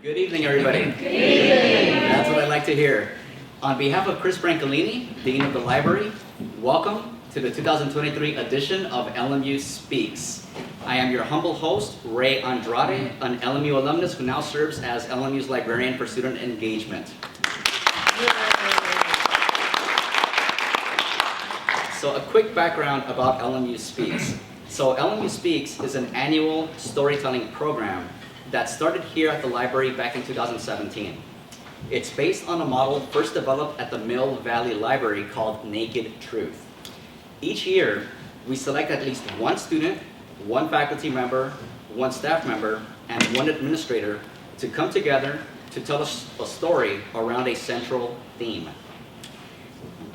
Good evening, everybody. Good evening. That's what I like to hear. On behalf of Chris Brancolini, Dean of the Library, welcome to the 2023 edition of LMU Speaks. I am your humble host, Ray Andrade, an LMU alumnus who now serves as LMU's librarian for student engagement. So a quick background about LMU Speaks. So LMU Speaks is an annual storytelling program that started here at the library back in 2017. It's based on a model first developed at the Mill Valley Library called Naked Truth. Each year, we select at least one student, one faculty member, one staff member, and one administrator to come together to tell us a story around a central theme.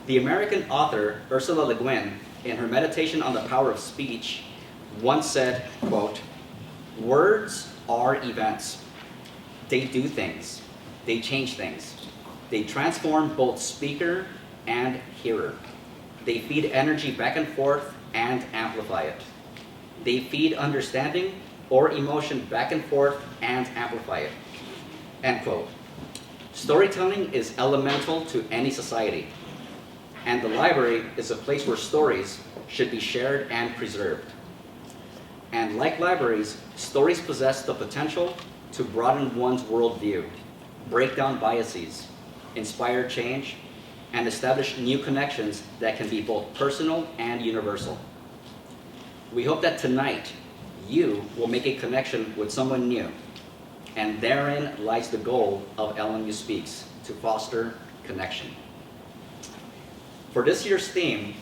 The American author Ursula Le Guin, in her meditation on the power of speech, once said, quote, "Words are events. They do things. They change things. They transform both speaker and hearer. They feed energy back and forth and amplify it. They feed understanding or emotion back and forth and amplify it." End quote. Storytelling is elemental to any society, and the library is a place where stories should be shared and preserved. And like libraries, stories possess the potential to broaden one's worldview, break down biases, inspire change, and establish new connections that can be both personal and universal. We hope that tonight you will make a connection with someone new, and therein lies the goal of LMU Speaks, to foster connection. For this year's theme,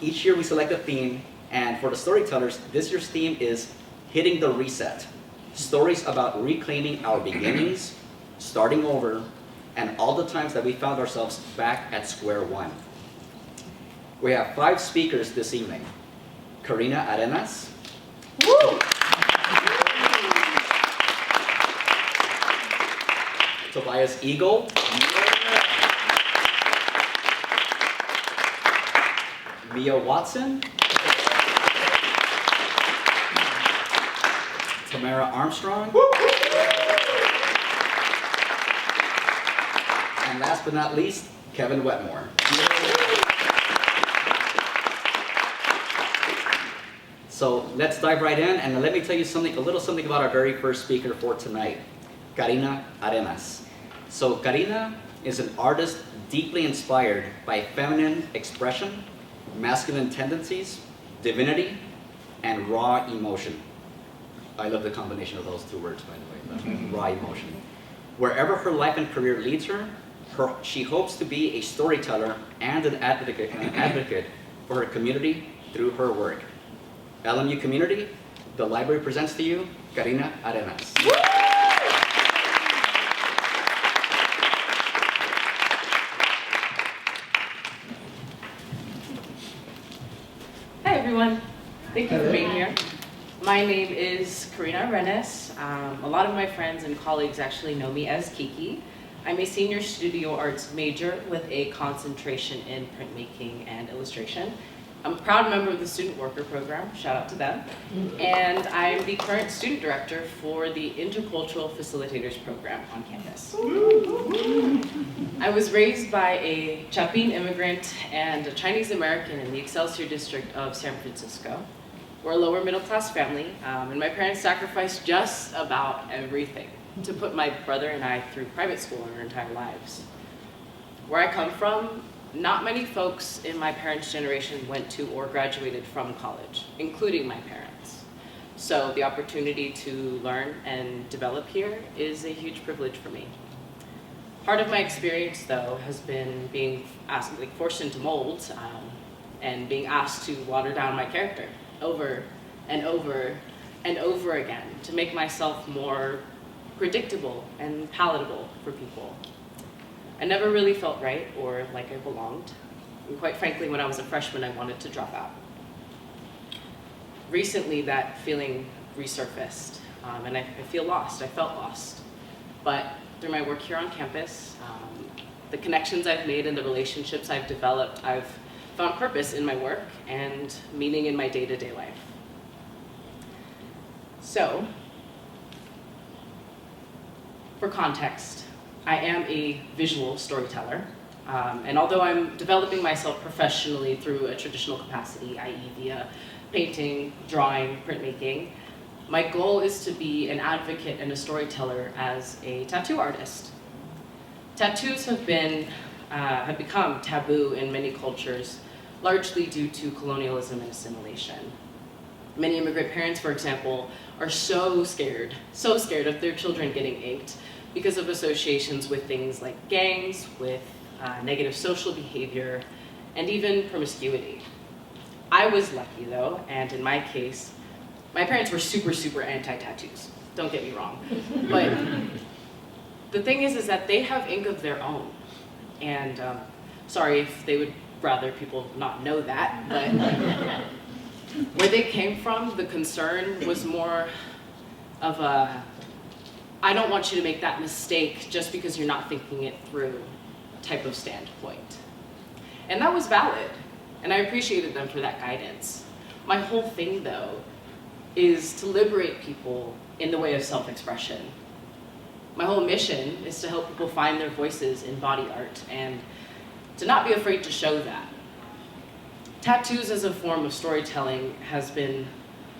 each year we select a theme, and for the storytellers, this year's theme is Hitting the Reset. Stories about reclaiming our beginnings, starting over, and all the times that we found ourselves back at square one. We have 5 speakers this evening. Karina Arenas. Woo! Tobias Eagle. Mia Watson. Tamara Armstrong. And last but not least, Kevin Wetmore. So let's dive right in, and let me tell you a little something about our very first speaker for tonight, Karina Arenas. So Karina is an artist deeply inspired by feminine expression, masculine tendencies, divinity, and raw emotion. I love the combination of those two words, by the way, raw emotion. Wherever her life and career leads her, she hopes to be a storyteller and an advocate for her community through her work. LMU community, the library presents to you Karina Arenas. Hi everyone, thank you for being here. My name is Karina Arenas. A lot of my friends and colleagues actually know me as Kiki. I'm a senior studio arts major with a concentration in printmaking and illustration. I'm a proud member of the Student Worker Program, shout out to them. And I'm the current student director for the Intercultural Facilitators Program on campus. I was raised by a Chapin immigrant and a Chinese American in the Excelsior district of San Francisco. We're a lower middle class family, and my parents sacrificed just about everything to put my brother and I through private school our entire lives. Where I come from, not many folks in my parents' generation went to or graduated from college, including my parents. So the opportunity to learn and develop here is a huge privilege for me. Part of my experience, though, has been being forced into molds and being asked to water down my character over and over and over again to make myself more predictable and palatable for people. I never really felt right or like I belonged. And quite frankly, when I was a freshman, I wanted to drop out. Recently, that feeling resurfaced, and I feel lost. I felt lost. But through my work here on campus, the connections I've made and the relationships I've developed, I've found purpose in my work and meaning in my day-to-day life. So, for context, I am a visual storyteller. And although I'm developing myself professionally through a traditional capacity, i.e. via painting, drawing, printmaking, my goal is to be an advocate and a storyteller as a tattoo artist. Tattoos have become taboo in many cultures, largely due to colonialism and assimilation. Many immigrant parents, for example, are so scared of their children getting inked because of associations with things like gangs, with negative social behavior, and even promiscuity. I was lucky though, and in my case, my parents were super anti-tattoos. Don't get me wrong. But the thing is that they have ink of their own. And sorry if they would rather people not know that, but where they came from, the concern was more of a, I don't want you to make that mistake just because you're not thinking it through type of standpoint. And that was valid, and I appreciated them for that guidance. My whole thing though is to liberate people in the way of self-expression. My whole mission is to help people find their voices in body art and to not be afraid to show that. Tattoos as a form of storytelling has been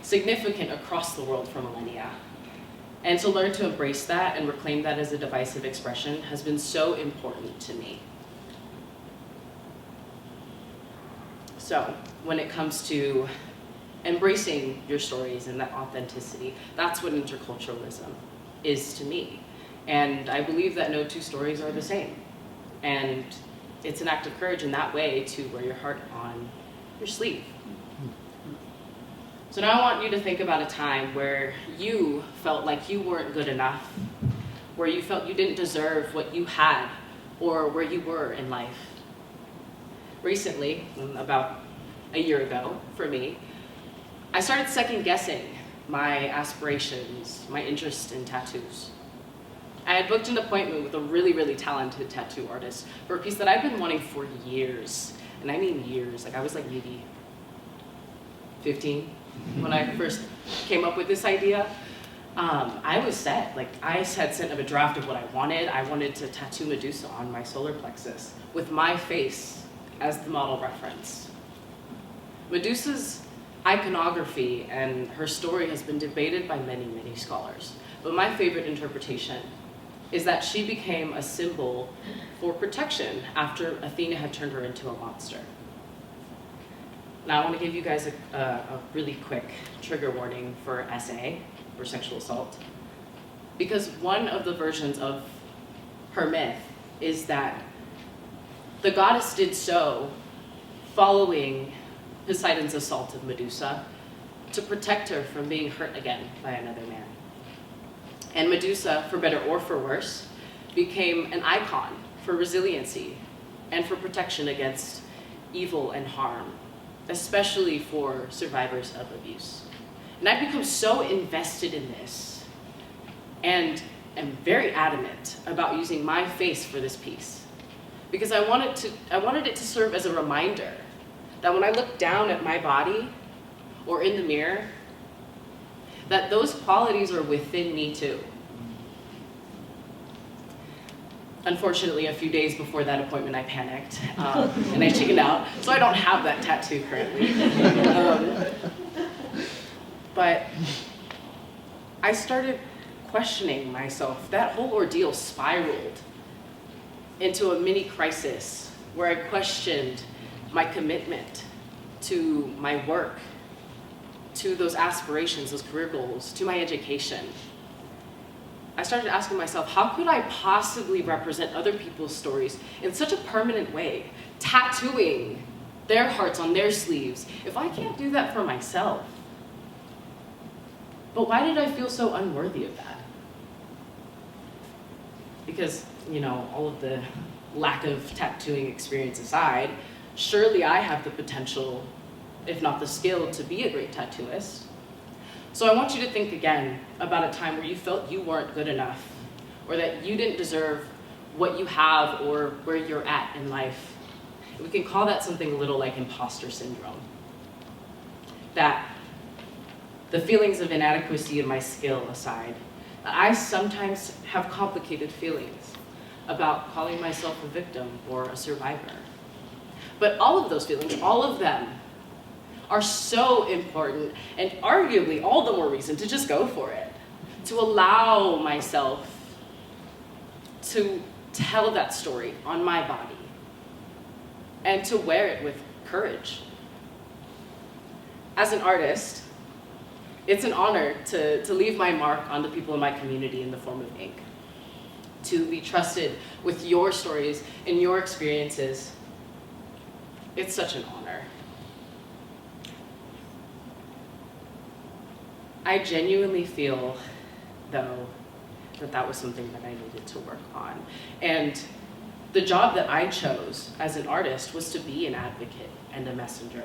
significant across the world for millennia. And to learn to embrace that and reclaim that as a device of expression has been so important to me. So, when it comes to embracing your stories and that authenticity, that's what interculturalism is to me. And I believe that no two stories are the same. And it's an act of courage in that way to wear your heart on your sleeve. So now I want you to think about a time where you felt like you weren't good enough, where you felt you didn't deserve what you had, or where you were in life. Recently, about a year ago for me, I started second guessing my aspirations, my interest in tattoos. I had booked an appointment with a really talented tattoo artist for a piece that I've been wanting for years. And I mean years, like I was like maybe 15 when I first came up with this idea. I was set, like I had sent up a draft of what I wanted. I wanted to tattoo Medusa on my solar plexus with my face as the model reference. Medusa's iconography and her story has been debated by many scholars, but my favorite interpretation is that she became a symbol for protection after Athena had turned her into a monster. Now I want to give you guys a really quick trigger warning for SA, for sexual assault, because one of the versions of her myth is that the goddess did so following Poseidon's assault of Medusa to protect her from being hurt again by another man. And Medusa, for better or for worse, became an icon for resiliency and for protection against evil and harm, especially for survivors of abuse. And I've become so invested in this and am very adamant about using my face for this piece because I wanted it to serve as a reminder that when I look down at my body or in the mirror, that those qualities are within me too. Unfortunately, a few days before that appointment, I panicked and I chickened out, so I don't have that tattoo currently. But I started questioning myself. That whole ordeal spiraled into a mini crisis where I questioned my commitment to my work, to those aspirations, those career goals, to my education. I started asking myself, how could I possibly represent other people's stories in such a permanent way, tattooing their hearts on their sleeves, if I can't do that for myself? But why did I feel so unworthy of that? Because, you know, all of the lack of tattooing experience aside, surely I have the potential, if not the skill, to be a great tattooist. So I want you to think again about a time where you felt you weren't good enough, or that you didn't deserve what you have or where you're at in life. We can call that something a little like imposter syndrome. That the feelings of inadequacy of my skill aside, I sometimes have complicated feelings about calling myself a victim or a survivor. But all of those feelings, all of them, are so important and arguably all the more reason to just go for it, to allow myself to tell that story on my body and to wear it with courage. As an artist, it's an honor to leave my mark on the people in my community in the form of ink, to be trusted with your stories and your experiences. It's such an honor. I genuinely feel, though, that was something that I needed to work on. And the job that I chose as an artist was to be an advocate and a messenger.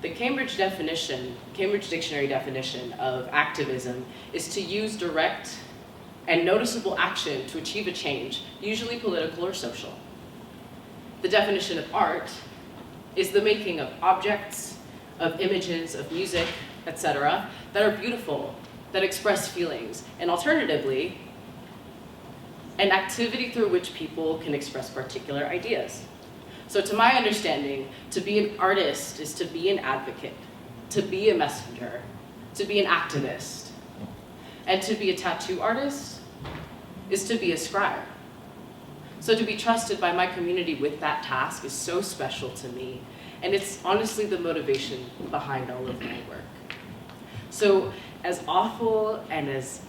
The Cambridge Dictionary definition of activism is to use direct and noticeable action to achieve a change, usually political or social. The definition of art is the making of objects, of images, of music, etc., that are beautiful, that express feelings, and alternatively, an activity through which people can express particular ideas. So to my understanding, to be an artist is to be an advocate, to be a messenger, to be an activist. And to be a tattoo artist is to be a scribe. So to be trusted by my community with that task is so special to me, and it's honestly the motivation behind all of my work. So as awful and as,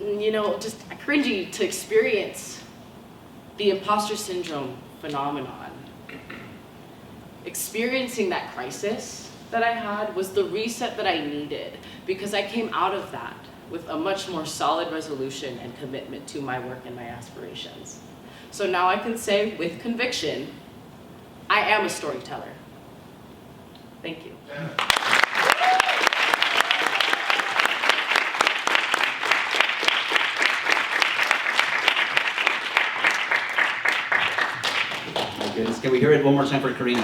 just cringy to experience the imposter syndrome phenomenon, experiencing that crisis that I had was the reset that I needed, because I came out of that with a much more solid resolution and commitment to my work and my aspirations. So now I can say with conviction, I am a storyteller. Thank you. My goodness, can we hear it one more time for Karina?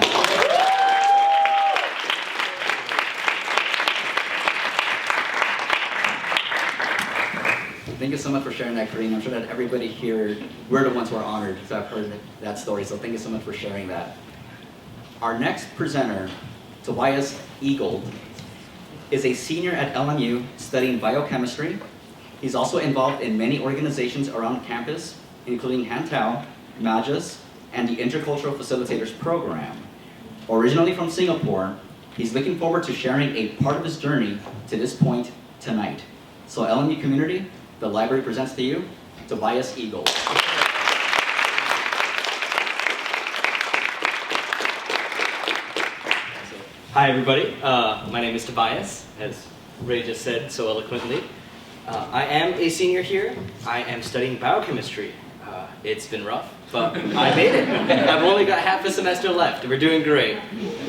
Thank you so much for sharing that, Karina. I'm sure that everybody here, we're the ones who are honored to have heard that story, so thank you so much for sharing that. Our next presenter, Tobias Eagold, is a senior at LMU studying biochemistry. He's also involved in many organizations around campus, including Hantao, Majas, and the Intercultural Facilitators Program. Originally from Singapore, he's looking forward to sharing a part of his journey to this point tonight. So LMU community, the library presents to you, Tobias Eagold. Hi everybody, my name is Tobias, as Ray just said so eloquently. I am a senior here. I am studying biochemistry. It's been rough, but I made it. I've only got half a semester left. We're doing great.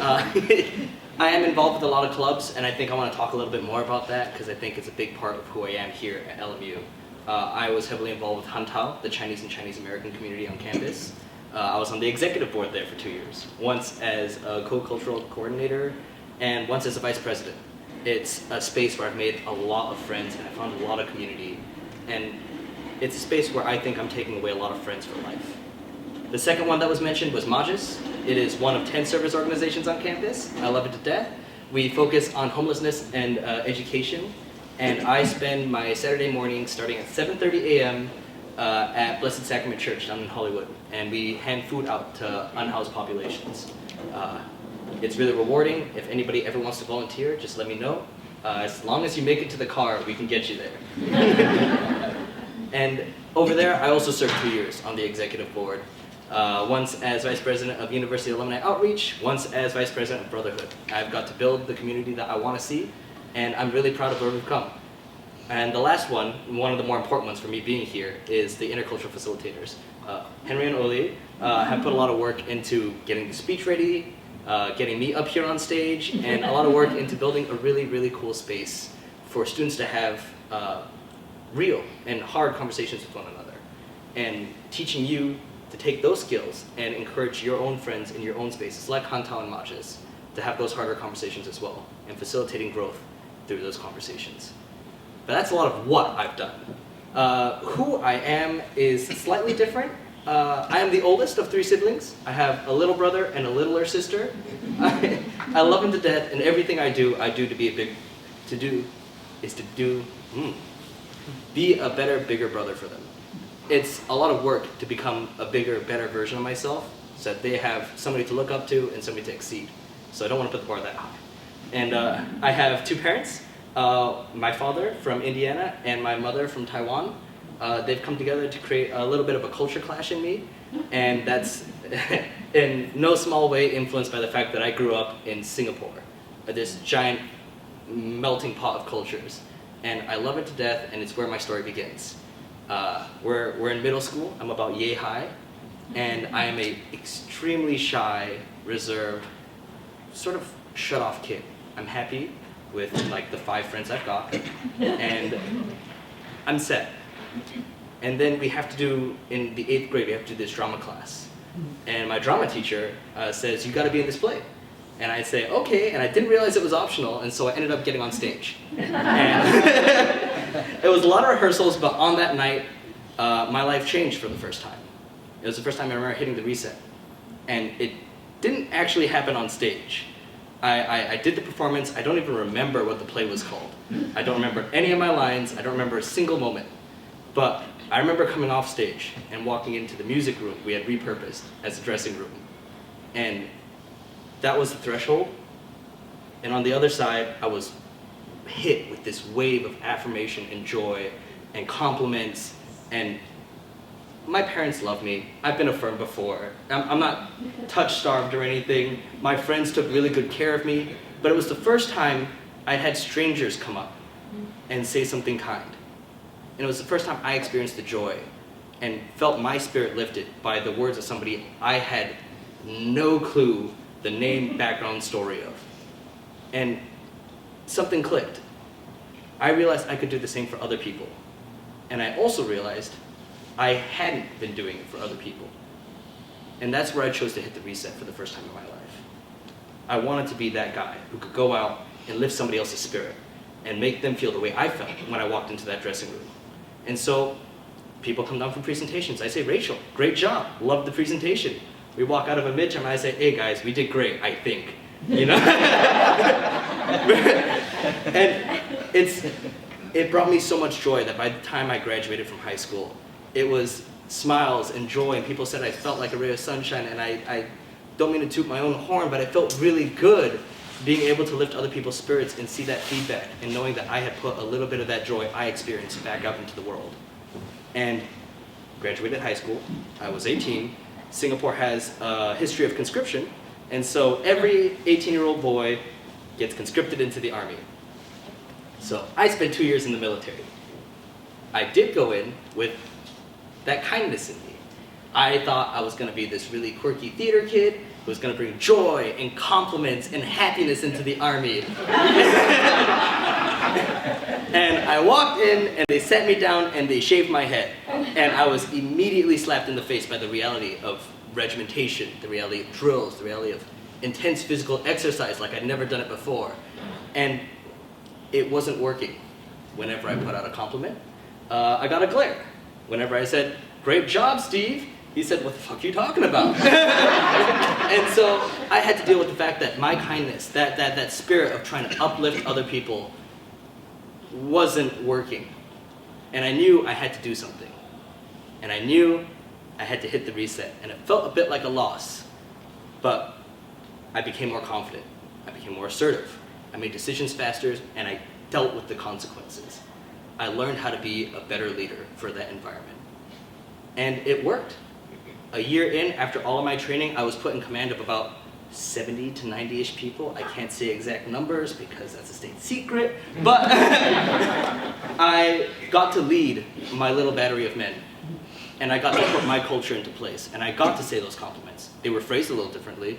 I am involved with a lot of clubs, and I think I want to talk a little bit more about that because I think it's a big part of who I am here at LMU. I was heavily involved with Hantao, the Chinese and Chinese American community on campus. I was on the executive board there for 2 years, once as a co-cultural coordinator and once as a vice president. It's a space where I've made a lot of friends and I found a lot of community, and it's a space where I think I'm taking away a lot of friends for life. The second one that was mentioned was Majas. It is one of 10 service organizations on campus. I love it to death. We focus on homelessness and education, and I spend my Saturday morning starting at 7:30 a.m. At Blessed Sacrament Church down in Hollywood, and we hand food out to unhoused populations. It's really rewarding. If anybody ever wants to volunteer, just let me know. As long as you make it to the car, we can get you there. And over there, I also served 2 years on the executive board. Once as Vice President of University Alumni Outreach, once as Vice President of Brotherhood. I've got to build the community that I want to see, and I'm really proud of where we've come. And the last one of the more important ones for me being here, is the Intercultural Facilitators. Henry and Oli have put a lot of work into getting the speech ready, getting me up here on stage, and a lot of work into building a really, really cool space for students to have real and hard conversations with one another, and teaching you to take those skills and encourage your own friends in your own spaces, like Hantao and Majas, to have those harder conversations as well, and facilitating growth through those conversations. but that's a lot of what I've done. Who I am is slightly different. I am the oldest of 3 siblings. I have a little brother and a littler sister. I love them to death, and everything I do to be a better, bigger brother for them. It's a lot of work to become a bigger, better version of myself, so that they have somebody to look up to and somebody to exceed. So I don't want to put the bar that high. And I have 2 parents, my father from Indiana and my mother from Taiwan. They've come together to create a little bit of a culture clash in me, and that's in no small way influenced by the fact that I grew up in Singapore, this giant melting pot of cultures. And I love it to death, and it's where my story begins. We're in middle school. I'm about yay high, and I am a extremely shy, reserved, sort of shut-off kid. I'm happy with like the 5 friends I've got, and I'm set. And then we have to do, in the 8th grade, we have to do this drama class. And my drama teacher says, you gotta be in this play. And I say, okay, and I didn't realize it was optional, and so I ended up getting on stage. And it was a lot of rehearsals, but on that night, my life changed for the first time. It was the first time I remember hitting the reset. And it didn't actually happen on stage. I did the performance. I don't even remember what the play was called. I don't remember any of my lines. I don't remember a single moment. But I remember coming off stage and walking into the music room we had repurposed as a dressing room. And that was the threshold. And on the other side, I was hit with this wave of affirmation and joy and compliments. And my parents love me. I've been affirmed before. I'm not touch-starved or anything. My friends took really good care of me. But it was the first time I had strangers come up and say something kind. And it was the first time I experienced the joy and felt my spirit lifted by the words of somebody I had no clue the name, background, story of. And something clicked. I realized I could do the same for other people. And I also realized I hadn't been doing it for other people. And that's where I chose to hit the reset for the first time in my life. I wanted to be that guy who could go out and lift somebody else's spirit and make them feel the way I felt when I walked into that dressing room. And so people come down from presentations. I say, Rachel, great job. Loved the presentation. We walk out of a midterm and I say, hey guys, we did great, I think. You know? And it brought me so much joy that by the time I graduated from high school, it was smiles and joy, and people said I felt like a ray of sunshine, and I don't mean to toot my own horn, but I felt really good being able to lift other people's spirits and see that feedback, and knowing that I had put a little bit of that joy I experienced back out into the world. And graduated high school, I was 18. Singapore has a history of conscription, and so every 18-year-old boy gets conscripted into the army. So I spent 2 years in the military. I did go in with that kindness in me. I thought I was going to be this really quirky theater kid who was going to bring joy and compliments and happiness into the army. And I walked in and they sat me down and they shaved my head. And I was immediately slapped in the face by the reality of regimentation, the reality of drills, the reality of intense physical exercise like I'd never done it before. And it wasn't working. Whenever I put out a compliment, I got a glare. Whenever I said, great job, Steve, he said, what the fuck are you talking about? And so I had to deal with the fact that my kindness, that spirit of trying to uplift other people wasn't working. And I knew I had to do something. And I knew I had to hit the reset. And it felt a bit like a loss. But I became more confident. I became more assertive. I made decisions faster, and I dealt with the consequences. I learned how to be a better leader for that environment. And it worked. A year in, after all of my training, I was put in command of about 70 to 90-ish people. I can't say exact numbers because that's a state secret, but I got to lead my little battery of men. And I got to put my culture into place. And I got to say those compliments. They were phrased a little differently.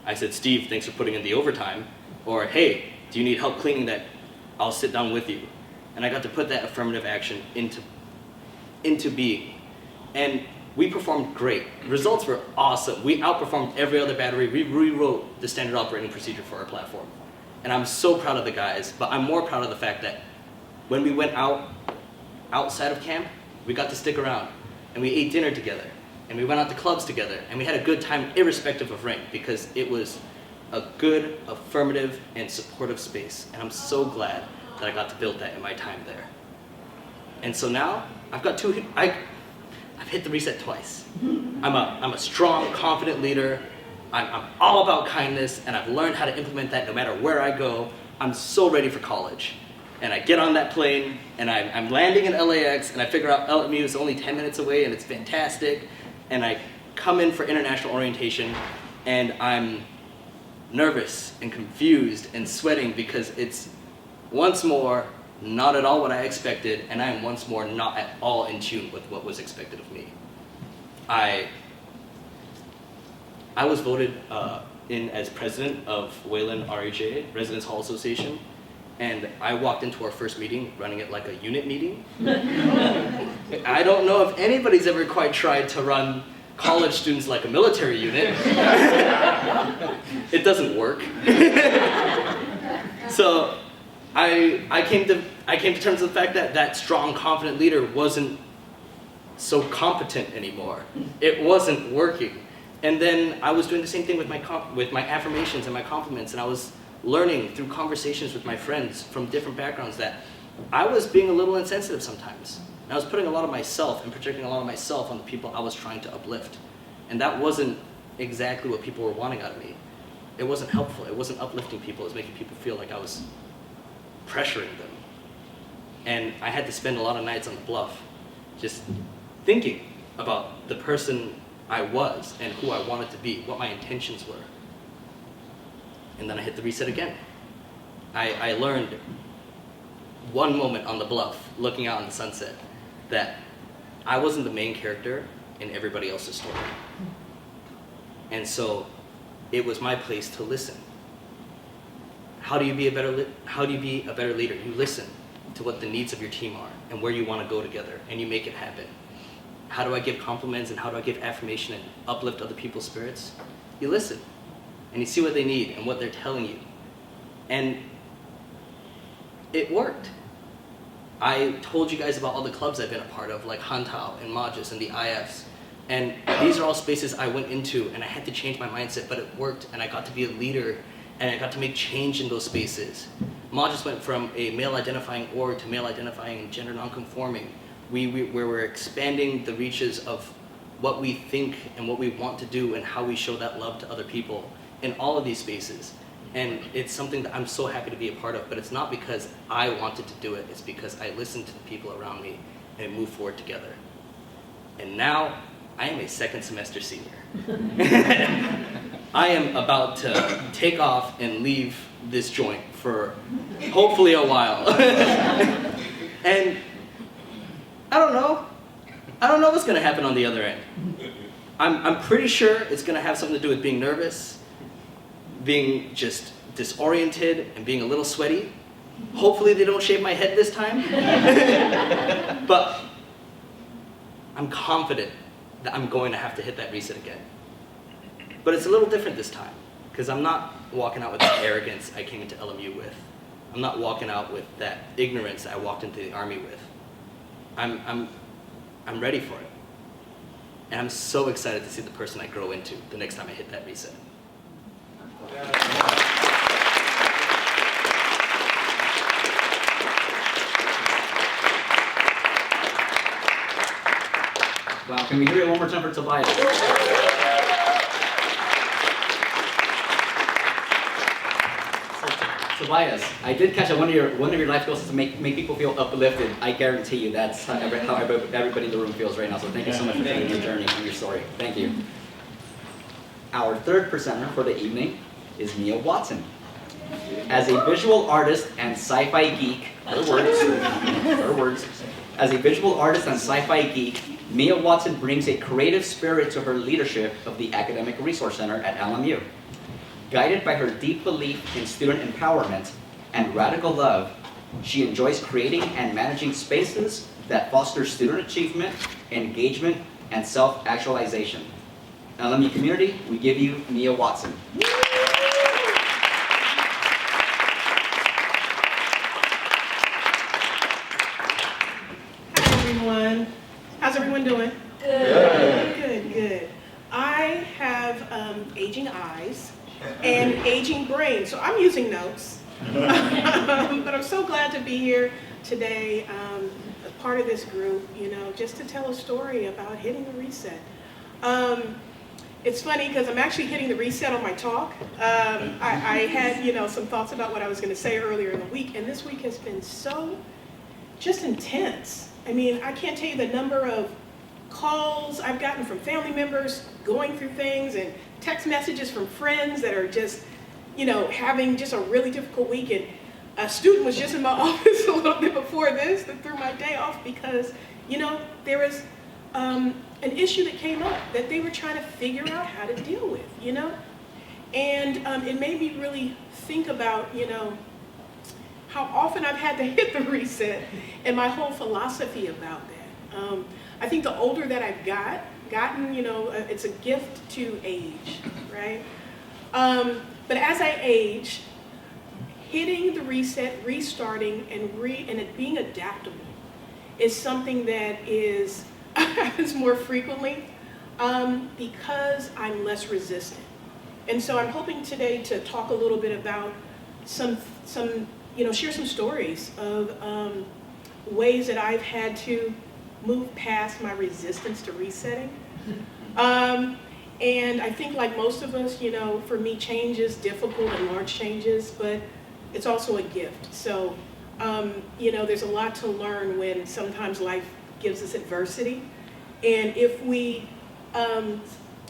I said, Steve, thanks for putting in the overtime. Or, hey, do you need help cleaning that? I'll sit down with you. And I got to put that affirmative action into being. And we performed great. Results were awesome. We outperformed every other battery. We rewrote the standard operating procedure for our platform. And I'm so proud of the guys, but I'm more proud of the fact that when we went outside of camp, we got to stick around, and we ate dinner together, and we went out to clubs together, and we had a good time irrespective of rank, because it was a good, affirmative, and supportive space. And I'm so glad that I got to build that in my time there. And so now, I've hit the reset twice. I'm a strong, confident leader. I'm all about kindness, and I've learned how to implement that no matter where I go. I'm so ready for college. And I get on that plane, and I'm landing in LAX, and I figure out LMU is only 10 minutes away, and it's fantastic. And I come in for international orientation, and I'm nervous and confused and sweating because it's once more not at all what I expected, and I am once more not at all in tune with what was expected of me. I was voted in as president of Wayland RHA, Residence Hall Association, and I walked into our first meeting running it like a unit meeting. I don't know if anybody's ever quite tried to run college students like a military unit. It doesn't work. So I came to terms with the fact that that strong, confident leader wasn't so competent anymore. It wasn't working. And then I was doing the same thing with my affirmations and my compliments, and I was learning through conversations with my friends from different backgrounds that I was being a little insensitive sometimes. And I was putting a lot of myself and projecting a lot of myself on the people I was trying to uplift. And that wasn't exactly what people were wanting out of me. It wasn't helpful. It wasn't uplifting people. It was making people feel like I was pressuring them. And I had to spend a lot of nights on the bluff just thinking about the person I was and who I wanted to be, what my intentions were. And then I hit the reset again. I learned one moment on the bluff, looking out on the sunset, that I wasn't the main character in everybody else's story. And so it was my place to listen. How do you be a better leader? You listen to what the needs of your team are and where you want to go together, and you make it happen. How do I give compliments and how do I give affirmation and uplift other people's spirits? You listen, and you see what they need and what they're telling you. And it worked. I told you guys about all the clubs I've been a part of, like Hantao and Majis and the IFs. And these are all spaces I went into, and I had to change my mindset, but it worked, and I got to be a leader, and I got to make change in those spaces. Majis went from a male-identifying org to male-identifying gender non-conforming. We're expanding the reaches of what we think and what we want to do and how we show that love to other people in all of these spaces. And it's something that I'm so happy to be a part of, but it's not because I wanted to do it, it's because I listened to the people around me and moved forward together. And now, I am a second semester senior. I am about to take off and leave this joint for hopefully a while. And I don't know what's gonna happen on the other end. I'm pretty sure it's gonna have something to do with being nervous, being just disoriented, and being a little sweaty. Hopefully they don't shave my head this time. But I'm confident that I'm going to have to hit that reset again. But it's a little different this time, because I'm not walking out with the arrogance I came into LMU with. I'm not walking out with that ignorance that I walked into the Army with. I'm ready for it. And I'm so excited to see the person I grow into the next time I hit that reset. Wow, can we hear it one more time for Tobias? Tobias, I did catch that one of your life goals is to make people feel uplifted. I guarantee you that's how everybody in the room feels right now. So thank you so much for sharing your journey and your story. Thank you. Our third presenter for the evening is Mia Watson. As a visual artist and sci-fi geek, her words, as a visual artist and sci-fi geek, Mia Watson brings a creative spirit to her leadership of the Academic Resource Center at LMU. Guided by her deep belief in student empowerment and radical love, she enjoys creating and managing spaces that foster student achievement, engagement, and self-actualization. LMU community, we give you Mia Watson. How's everyone doing? Good. Good, good. I have aging eyes and aging brain, so I'm using notes. But I'm so glad to be here today, a part of this group, you know, just to tell a story about hitting the reset. It's funny because I'm actually hitting the reset on my talk. I had, you know, some thoughts about what I was going to say earlier in the week, and this week has been so just intense. I mean, I can't tell you the number of calls I've gotten from family members going through things and text messages from friends that are just, you know, having just a really difficult week. And a student was just in my office a little bit before this that threw my day off because, you know, there was an issue that came up that they were trying to figure out how to deal with, you know? And it made me really think about, you know, how often I've had to hit the reset and my whole philosophy about that. I think the older that I've gotten, you know, it's a gift to age, right? But as I age, hitting the reset, restarting, and it being adaptable is something that happens more frequently because I'm less resistant. And so I'm hoping today to talk a little bit about some you know, share some stories of ways that I've had to move past my resistance to resetting. And I think like most of us, you know, for me, change is difficult and large changes, but it's also a gift. So, you know, there's a lot to learn when sometimes life gives us adversity. And if we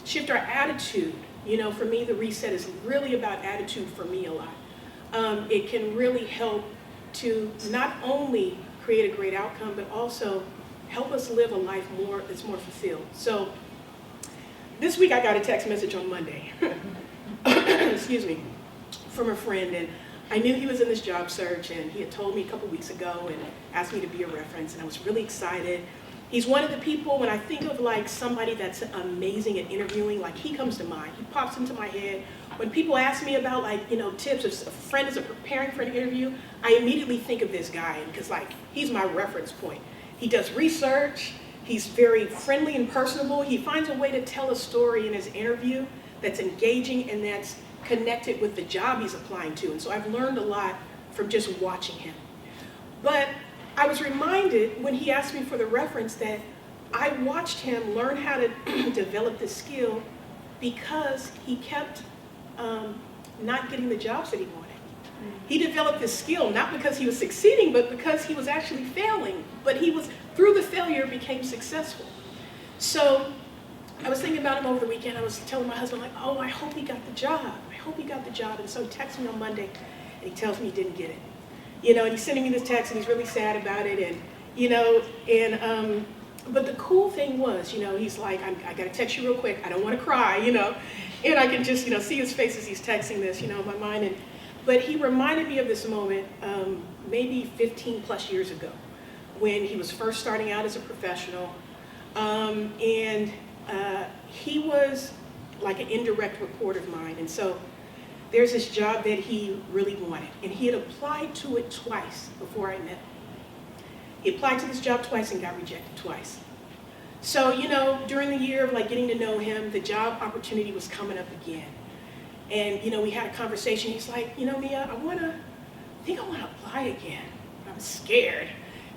shift our attitude, you know, for me, the reset is really about attitude for me a lot. It can really help to not only create a great outcome, but also help us live a life that's more fulfilled. So this week I got a text message on Monday, excuse me, from a friend, and I knew he was in this job search, and he had told me a couple weeks ago and asked me to be a reference, and I was really excited. He's one of the people, when I think of like somebody that's amazing at interviewing, like he comes to mind. He pops into my head. When people ask me about like, you know, tips, if a friend is preparing for an interview, I immediately think of this guy because like he's my reference point. He does research, he's very friendly and personable. He finds a way to tell a story in his interview that's engaging and that's connected with the job he's applying to. And so I've learned a lot from just watching him. But I was reminded when he asked me for the reference that I watched him learn how to develop this skill because he kept not getting the jobs that he wanted. He developed this skill not because he was succeeding, but because he was actually failing. But through the failure, became successful. So I was thinking about him over the weekend. I was telling my husband, like, oh, I hope he got the job. I hope he got the job. And so he texted me on Monday, and he tells me he didn't get it. You know, and he's sending me this text, and he's really sad about it. And, you know, but the cool thing was, you know, he's like, I got to text you real quick. I don't want to cry, you know. And I can just, you know, see his face as he's texting this, you know, in my mind. But he reminded me of this moment maybe 15 plus years ago when he was first starting out as a professional. And he was like an indirect report of mine. And so there's this job that he really wanted. And he had applied to it twice before I met him. He applied to this job twice and got rejected twice. So, you know, during the year of like getting to know him, the job opportunity was coming up again. And, you know, we had a conversation. He's like, you know, Mia, I think I want to apply again. I'm scared.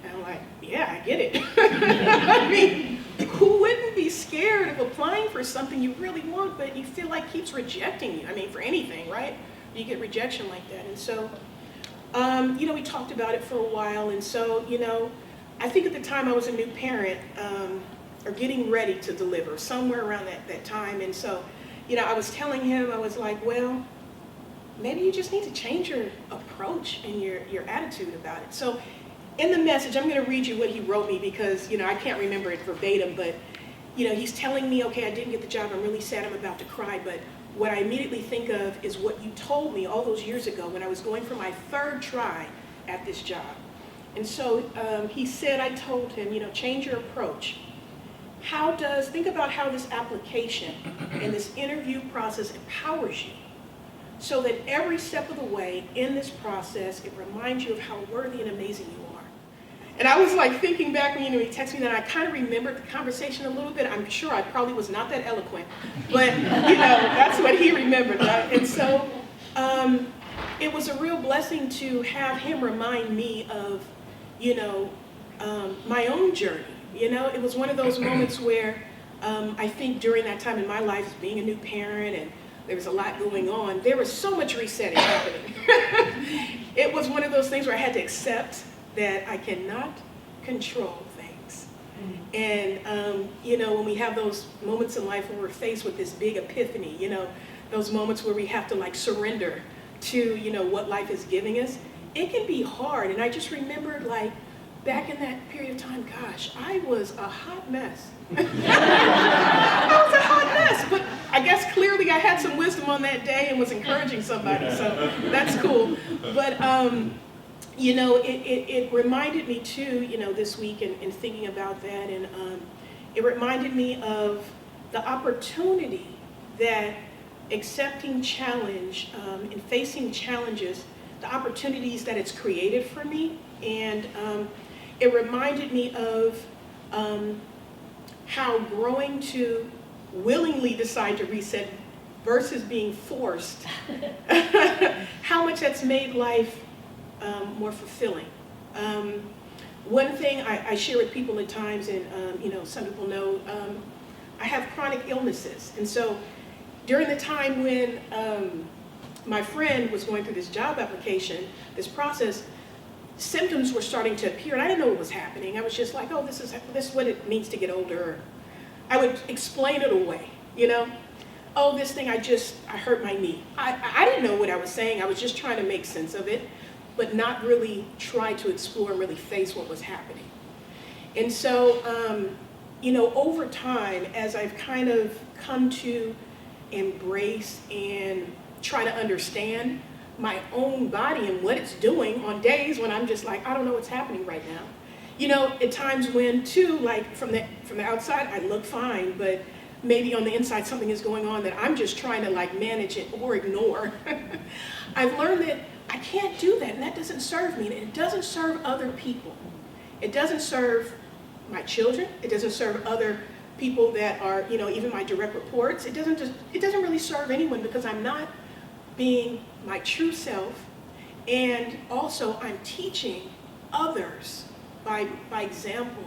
And I'm like, yeah, I get it. I mean, who wouldn't be scared of applying for something you really want, but you feel like keeps rejecting you? I mean, for anything, right? You get rejection like that. And so, you know, we talked about it for a while. And so, you know, I think at the time I was a new parent, or getting ready to deliver, somewhere around that time. And so, you know, I was telling him, I was like, well, maybe you just need to change your approach and your attitude about it. So in the message, I'm going to read you what he wrote me because, you know, I can't remember it verbatim, but, you know, he's telling me, okay, I didn't get the job. I'm really sad. I'm about to cry. But what I immediately think of is what you told me all those years ago when I was going for my third try at this job. And so he said, I told him, you know, change your approach. Think about how this application and this interview process empowers you so that every step of the way in this process, it reminds you of how worthy and amazing you are. And I was like thinking back when he texted me that I kind of remembered the conversation a little bit. I'm sure I probably was not that eloquent, but that's what he remembered. Right? And so it was a real blessing to have him remind me of, my own journey. It was one of those moments where I think during that time in my life, being a new parent and there was a lot going on, there was so much resetting happening. It was one of those things where I had to accept that I cannot control things. And, when we have those moments in life where we're faced with this big epiphany, those moments where we have to like surrender to, what life is giving us, it can be hard. And I just remembered like back in that period of time, gosh, I was a hot mess. I was a hot mess, but I guess clearly I had some wisdom on that day and was encouraging somebody, so that's cool. But, it reminded me too, this week in thinking about that, and it reminded me of the opportunity that accepting challenge and facing challenges, the opportunities that it's created for me, and it reminded me of how growing to willingly decide to reset versus being forced, how much that's made life more fulfilling. One thing I share with people at times, and some people know, I have chronic illnesses, and so during the time when my friend was going through this job application, this process, symptoms were starting to appear, and I didn't know what was happening. I was just like, oh, this is what it means to get older. I would explain it away, Oh, this thing, I hurt my knee. I didn't know what I was saying. I was just trying to make sense of it, but not really try to explore and really face what was happening. And so, over time, as I've kind of come to embrace and try to understand my own body and what it's doing on days when I'm just like, I don't know what's happening right now. At times when too, like from the outside, I look fine, but maybe on the inside something is going on that I'm just trying to like manage it or ignore. I've learned that I can't do that, and that doesn't serve me, and it doesn't serve other people. It doesn't serve my children. It doesn't serve other people that are, even my direct reports. It doesn't really serve anyone, because I'm not being my true self, and also I'm teaching others by example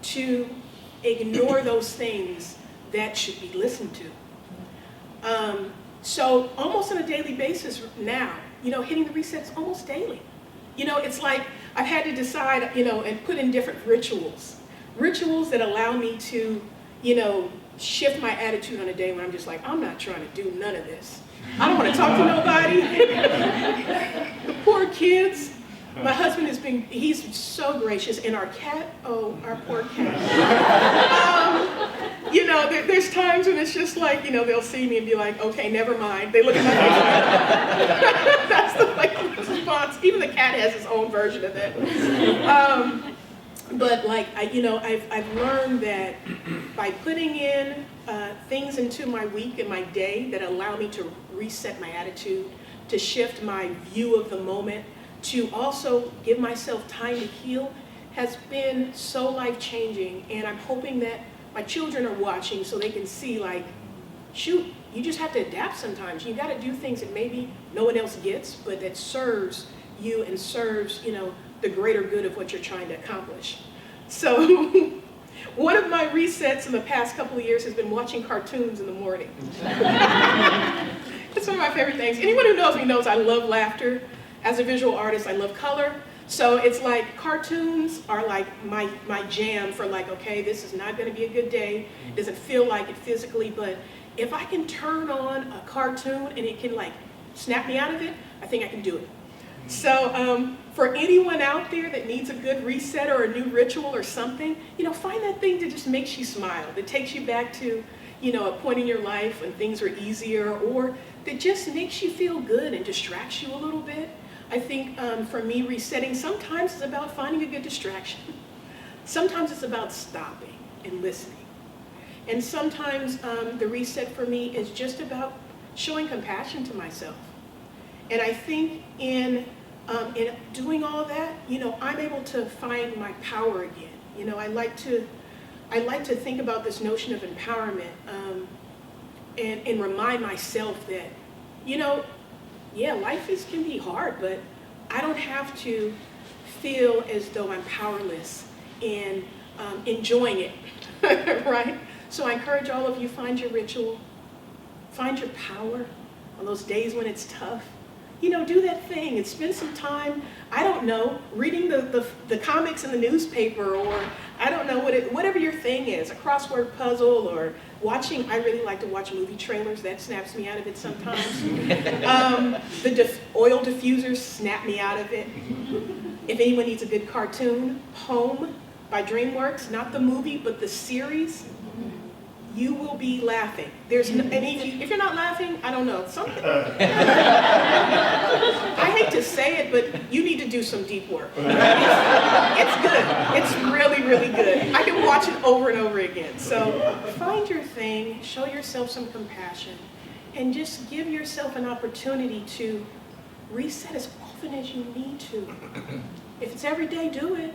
to ignore those things that should be listened to. So almost on a daily basis now, hitting the resets almost daily. It's like I've had to decide, and put in different rituals that allow me to, shift my attitude on a day when I'm just like, I'm not trying to do none of this. I don't want to talk to nobody. The poor kids. My husband he's so gracious, and our cat, our poor cat. There's times when it's just like, they'll see me and be like, okay, never mind. They look at my face. That's the response. Even the cat has his own version of that. But I've learned that by putting in things into my week and my day that allow me to reset my attitude, to shift my view of the moment, to also give myself time to heal, has been so life-changing. And I'm hoping that my children are watching so they can see, like, shoot, you just have to adapt sometimes. You got to do things that maybe no one else gets, but that serves you and serves, the greater good of what you're trying to accomplish. So one of my resets in the past couple of years has been watching cartoons in the morning. It's one of my favorite things. Anyone who knows me knows I love laughter. As a visual artist, I love color. So it's like cartoons are like my jam for like, okay, this is not going to be a good day. It doesn't feel like it physically, but if I can turn on a cartoon and it can like snap me out of it, I think I can do it. So for anyone out there that needs a good reset or a new ritual or something, find that thing that just makes you smile, that takes you back to, a point in your life when things were easier, or that just makes you feel good and distracts you a little bit. I think for me, resetting sometimes is about finding a good distraction. Sometimes it's about stopping and listening. And sometimes the reset for me is just about showing compassion to myself. And I think in in doing all that, you know, I'm able to find my power again. You know, I like to think about this notion of empowerment, and remind myself that, you know, yeah, life can be hard, but I don't have to feel as though I'm powerless in enjoying it, right? So I encourage all of you, find your ritual, find your power on those days when it's tough. You know, do that thing and spend some time, I don't know, reading the comics in the newspaper, or I don't know, whatever your thing is, a crossword puzzle, or watching, I really like to watch movie trailers, that snaps me out of it sometimes. The oil diffusers snap me out of it. If anyone needs a good cartoon, Home by DreamWorks, not the movie, but the series, you will be laughing. There's no, and if you're not laughing, I don't know, something. I hate to say it, but you need to do some deep work. It's good. It's really, really good. I can watch it over and over again. So find your thing, show yourself some compassion, and just give yourself an opportunity to reset as often as you need to. If it's every day, do it.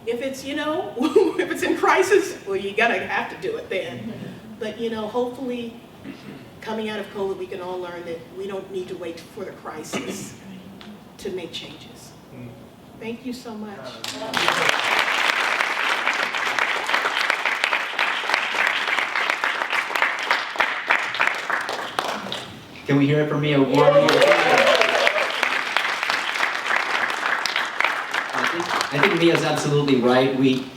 If it's, you know, if it's in crisis, well, you have to do it then. But, you know, hopefully, coming out of COVID, we can all learn that we don't need to wait for the crisis to make changes. Thank you so much. Can we hear it from me? A warm I think Mia's absolutely right.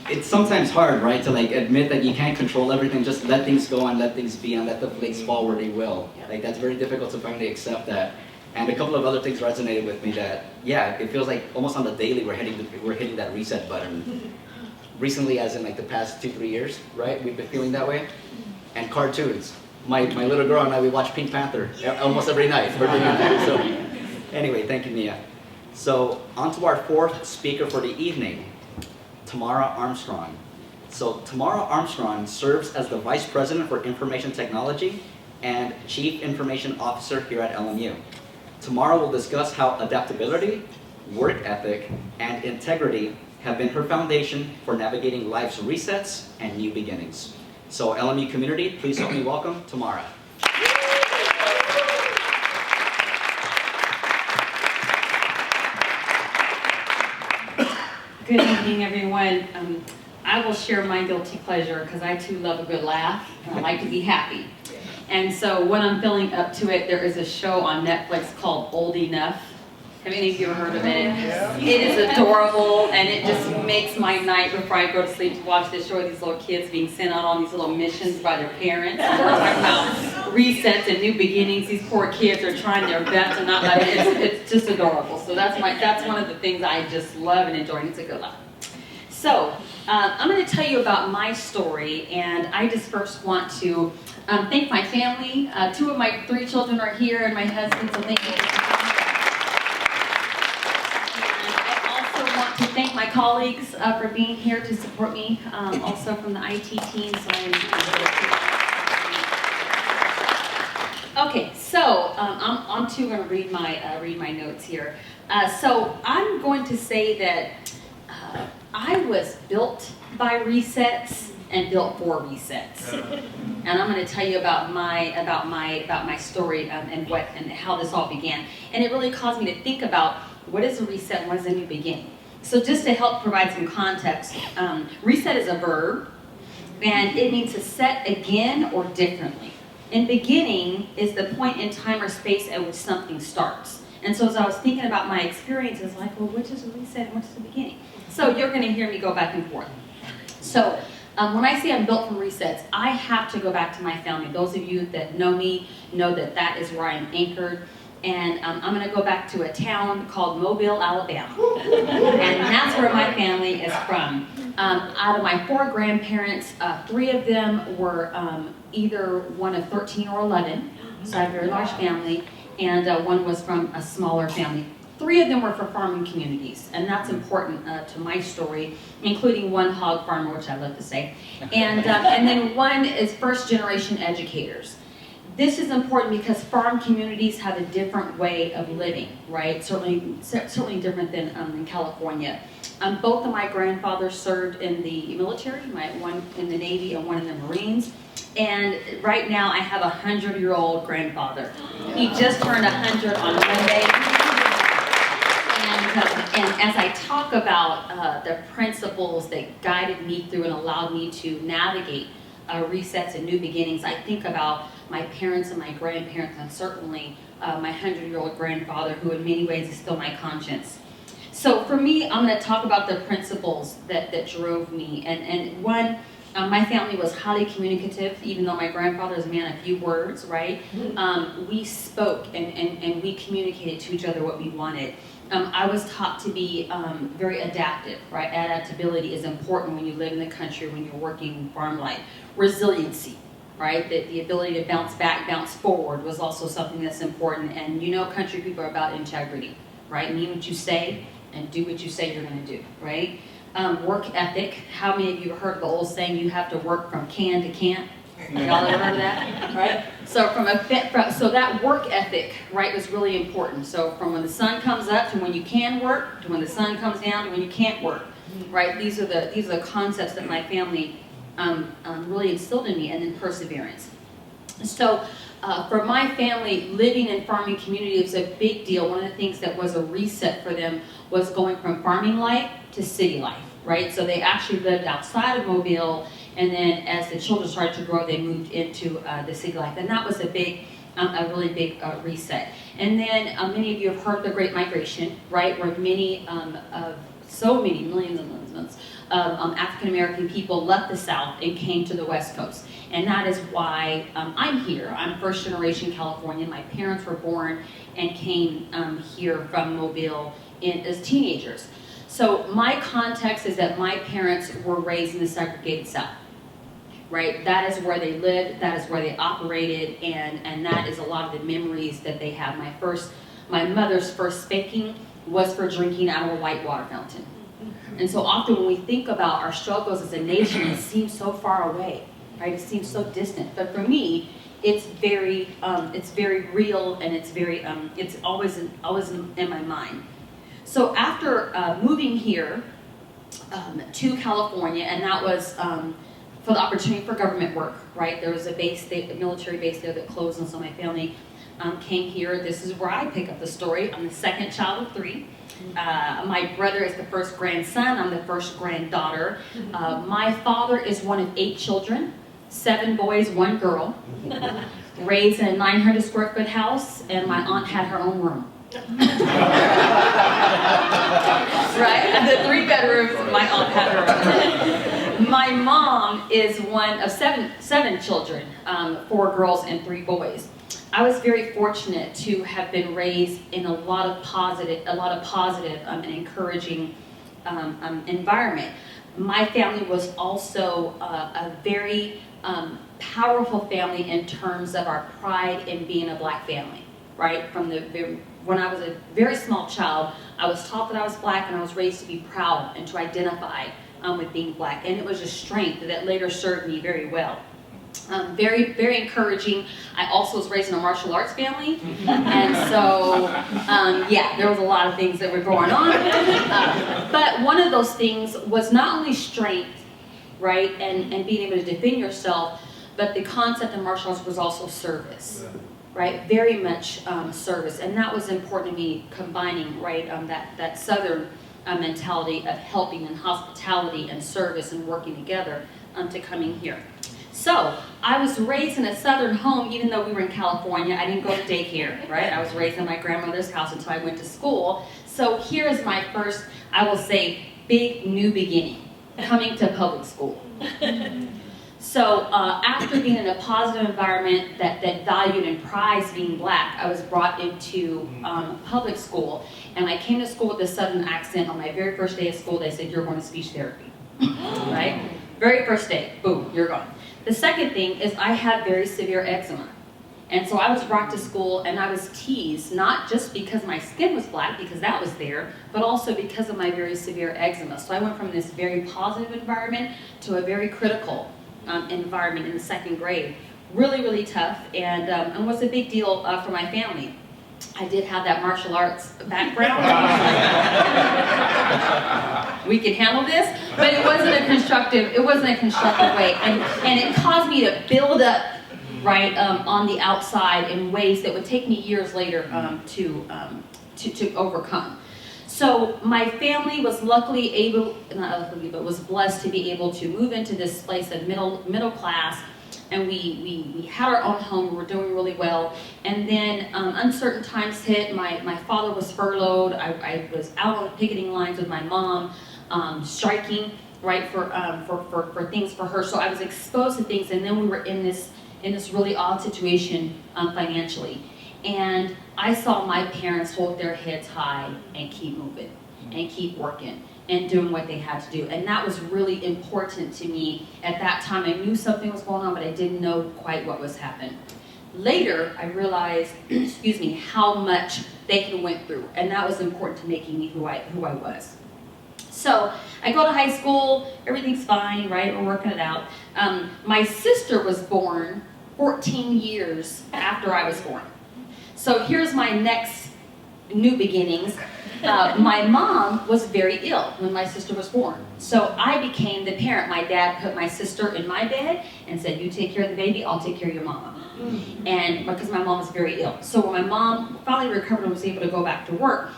It's sometimes hard, right, to like admit that you can't control everything. Just let things go and let things be and let the flakes fall where they will. Like that's very difficult to finally accept that. And a couple of other things resonated with me that, yeah, it feels like almost on the daily we're hitting that reset button. Recently, as in like the past 2-3 years, right, we've been feeling that way. And cartoons. My little girl and I, we watch Pink Panther almost every night. So anyway, thank you, Mia. So on to our fourth speaker for the evening, Tamara Armstrong. So Tamara Armstrong serves as the Vice President for Information Technology and Chief Information Officer here at LMU. Tamara will discuss how adaptability, work ethic, and integrity have been her foundation for navigating life's resets and new beginnings. So LMU community, please help me welcome Tamara. Good evening, everyone. I will share my guilty pleasure because I too love a good laugh and I like to be happy. And so when I'm feeling up to it, there is a show on Netflix called Old Enough. Have any of you ever heard of it? It is adorable and it just makes my night before I go to sleep to watch this show of these little kids being sent out on these little missions by their parents. And we're talking about resets and new beginnings. These poor kids are trying their best and not let it. It's just adorable. So that's one of the things I just love and enjoy, and it's a good laugh. So I'm going to tell you about my story, and I just first want to thank my family. 2 of my 3 children are here, and my husband, so thank you. To thank my colleagues for being here to support me, also from the IT team. Okay, so I'm too going to read my notes here. So I'm going to say that I was built by resets and built for resets, and I'm going to tell you about my story and how this all began. And it really caused me to think about what is a reset and what is a new beginning. So just to help provide some context, reset is a verb, and it means to set again or differently. And beginning is the point in time or space at which something starts. And so as I was thinking about my experiences, like, well, which is a reset and which is the beginning? So you're going to hear me go back and forth. So when I say I'm built from resets, I have to go back to my family. Those of you that know me know that that is where I'm anchored. And I'm going to go back to a town called Mobile, Alabama. And that's where my family is from. Out of my 4 grandparents, 3 of them were either one of 13 or 11, so I have a very large family, and 1 was from a smaller family. 3 of them were for farming communities, and that's important to my story, including 1 hog farmer, which I love to say, and then 1 is first-generation educators. this is important because farm communities have a different way of living, right? Certainly different than in California. Both of my grandfathers served in the military, one in the Navy and one in the Marines. And right now I have a 100-year-old grandfather. He just turned 100 on Monday. And as I talk about the principles that guided me through and allowed me to navigate resets and new beginnings, I think about my parents and my grandparents, and certainly my 100-year-old grandfather, who in many ways is still my conscience. So for me, I'm going to talk about the principles that drove me. And one, my family was highly communicative, even though my grandfather is a man of few words, right? We spoke and we communicated to each other what we wanted. I was taught to be very adaptive, right? Adaptability is important when you live in the country, when you're working farm life. Resiliency, right? The ability to bounce back, bounce forward was also something that's important. And you know, country people are about integrity, right? Mean what you say and do what you say you're going to do, right? Work ethic. How many of you have heard the old saying, you have to work from can to can't? Y'all ever heard of that? Right? So so that work ethic, right, was really important. So from when the sun comes up to when you can work, to when the sun comes down to when you can't work, right? These are the concepts that my family really instilled in me, and then perseverance. So for my family, living in farming community was a big deal. One of the things that was a reset for them was going from farming life to city life, right? So they actually lived outside of Mobile, and then as the children started to grow, they moved into the city life. And that was a really big reset. And then many of you have heard the Great Migration, right? Where so many millions and millions of African American people left the South and came to the West Coast. And that is why I'm here. I'm first generation Californian. My parents were born and came here from Mobile as teenagers. So my context is that my parents were raised in the segregated South, right? That is where they lived, that is where they operated, and that is a lot of the memories that they have. My mother's first spanking was for drinking out of a white water fountain. And so often when we think about our struggles as a nation, it seems so far away, right? It seems so distant. But for me, it's very real, and it's always in my mind. So after moving here to California, and that was for the opportunity for government work, right? There was a military base there that closed, and so my family came here. This is where I pick up the story. I'm the second child of 3. My brother is the first grandson. I'm the first granddaughter. My father is one of 8 children, 7 boys, 1 girl, raised in a 900 square foot house, and my aunt had her own room. Right? The 3 bedrooms, my aunt had her own. My mom is one of seven children, 4 girls and 3 boys. I was very fortunate to have been raised in a lot of positive and encouraging environment. My family was also a very powerful family in terms of our pride in being a black family, right? When I was a very small child, I was taught that I was black, and I was raised to be proud and to identify with being black. And it was a strength that later served me very well. Very, very encouraging. I also was raised in a martial arts family, and so, there was a lot of things that were going on. But one of those things was not only strength, right, and being able to defend yourself, but the concept of martial arts was also service, right? Very much service, and that was important to me, combining, right, that Southern mentality of helping and hospitality and service and working together to coming here. So, I was raised in a Southern home, even though we were in California. I didn't go to daycare, right? I was raised in my grandmother's house until I went to school. So here is my first, I will say, big new beginning, coming to public school. So after being in a positive environment that valued and prized being black, I was brought into public school. And I came to school with a Southern accent. On my very first day of school, they said, "You're going to speech therapy." Right? Very first day, boom, you're gone. The second thing is I have very severe eczema. And so I was brought to school and I was teased, not just because my skin was black, because that was there, but also because of my very severe eczema. So I went from this very positive environment to a very critical environment in the 2nd grade, really, really tough, and was a big deal for my family. I did have that martial arts background. We could handle this, but it wasn't a constructive way, and it caused me to build up, right, on the outside in ways that would take me years later to overcome. So my family was was blessed to be able to move into this place of middle class, and we had our own home. We were doing really well, and then uncertain times hit. My father was furloughed. I was out on the picketing lines with my mom, striking, right, for things for her. So I was exposed to things, and then we were in this really odd situation financially. And I saw my parents hold their heads high and keep moving and keep working and doing what they had to do. And that was really important to me at that time. I knew something was going on, but I didn't know quite what was happening. Later, I realized, how much they had went through. And that was important to making me who I was. So I go to high school, everything's fine, right? We're working it out. My sister was born 14 years after I was born. So here's my next new beginnings. My mom was very ill when my sister was born. So I became the parent. My dad put my sister in my bed and said, you take care of the baby, I'll take care of your mama. And because my mom was very ill. So when my mom finally recovered and was able to go back to work,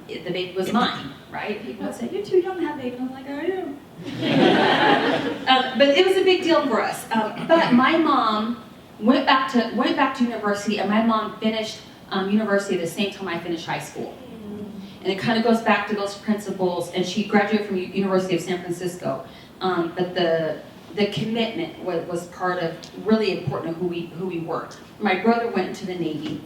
the baby was mine, right? People would say, you're too young to have a baby. And I'm like, I am. But it was a big deal for us. But my mom went back to university, and my mom finished university at the same time I finished high school. And it kind of goes back to those principles, and she graduated from University of San Francisco. But the commitment was part of, really important, of who we were. My brother went into the Navy.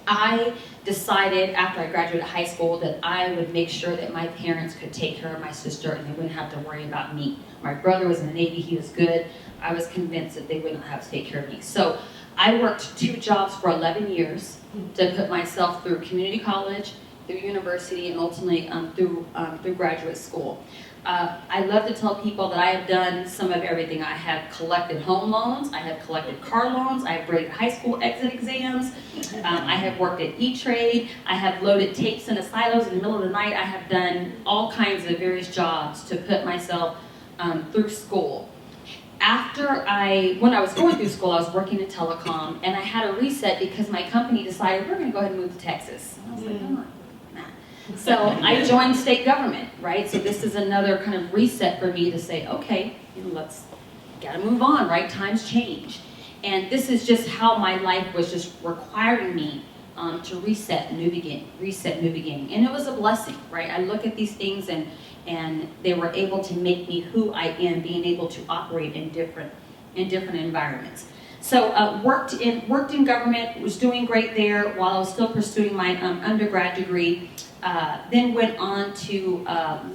I decided after I graduated high school that I would make sure that my parents could take care of my sister and they wouldn't have to worry about me. My brother was in the Navy, he was good. I was convinced that they wouldn't have to take care of me. So I worked 2 jobs for 11 years to put myself through community college, through university, and ultimately through graduate school. I love to tell people that I have done some of everything. I have collected home loans, I have collected car loans, I have graded high school exit exams, I have worked at E-Trade, I have loaded tapes into silos in the middle of the night. I have done all kinds of various jobs to put myself through school. When I was going through school, I was working in telecom, and I had a reset because my company decided we're going to go ahead and move to Texas. And I was like, come on. So I joined state government, right? So this is another kind of reset for me to say, okay, gotta move on, right? Times change. And this is just how my life was just requiring me to reset new beginning. And it was a blessing, right? I look at these things and they were able to make me who I am, being able to operate in different environments. So worked in government, was doing great there while I was still pursuing my undergrad degree. Then went on to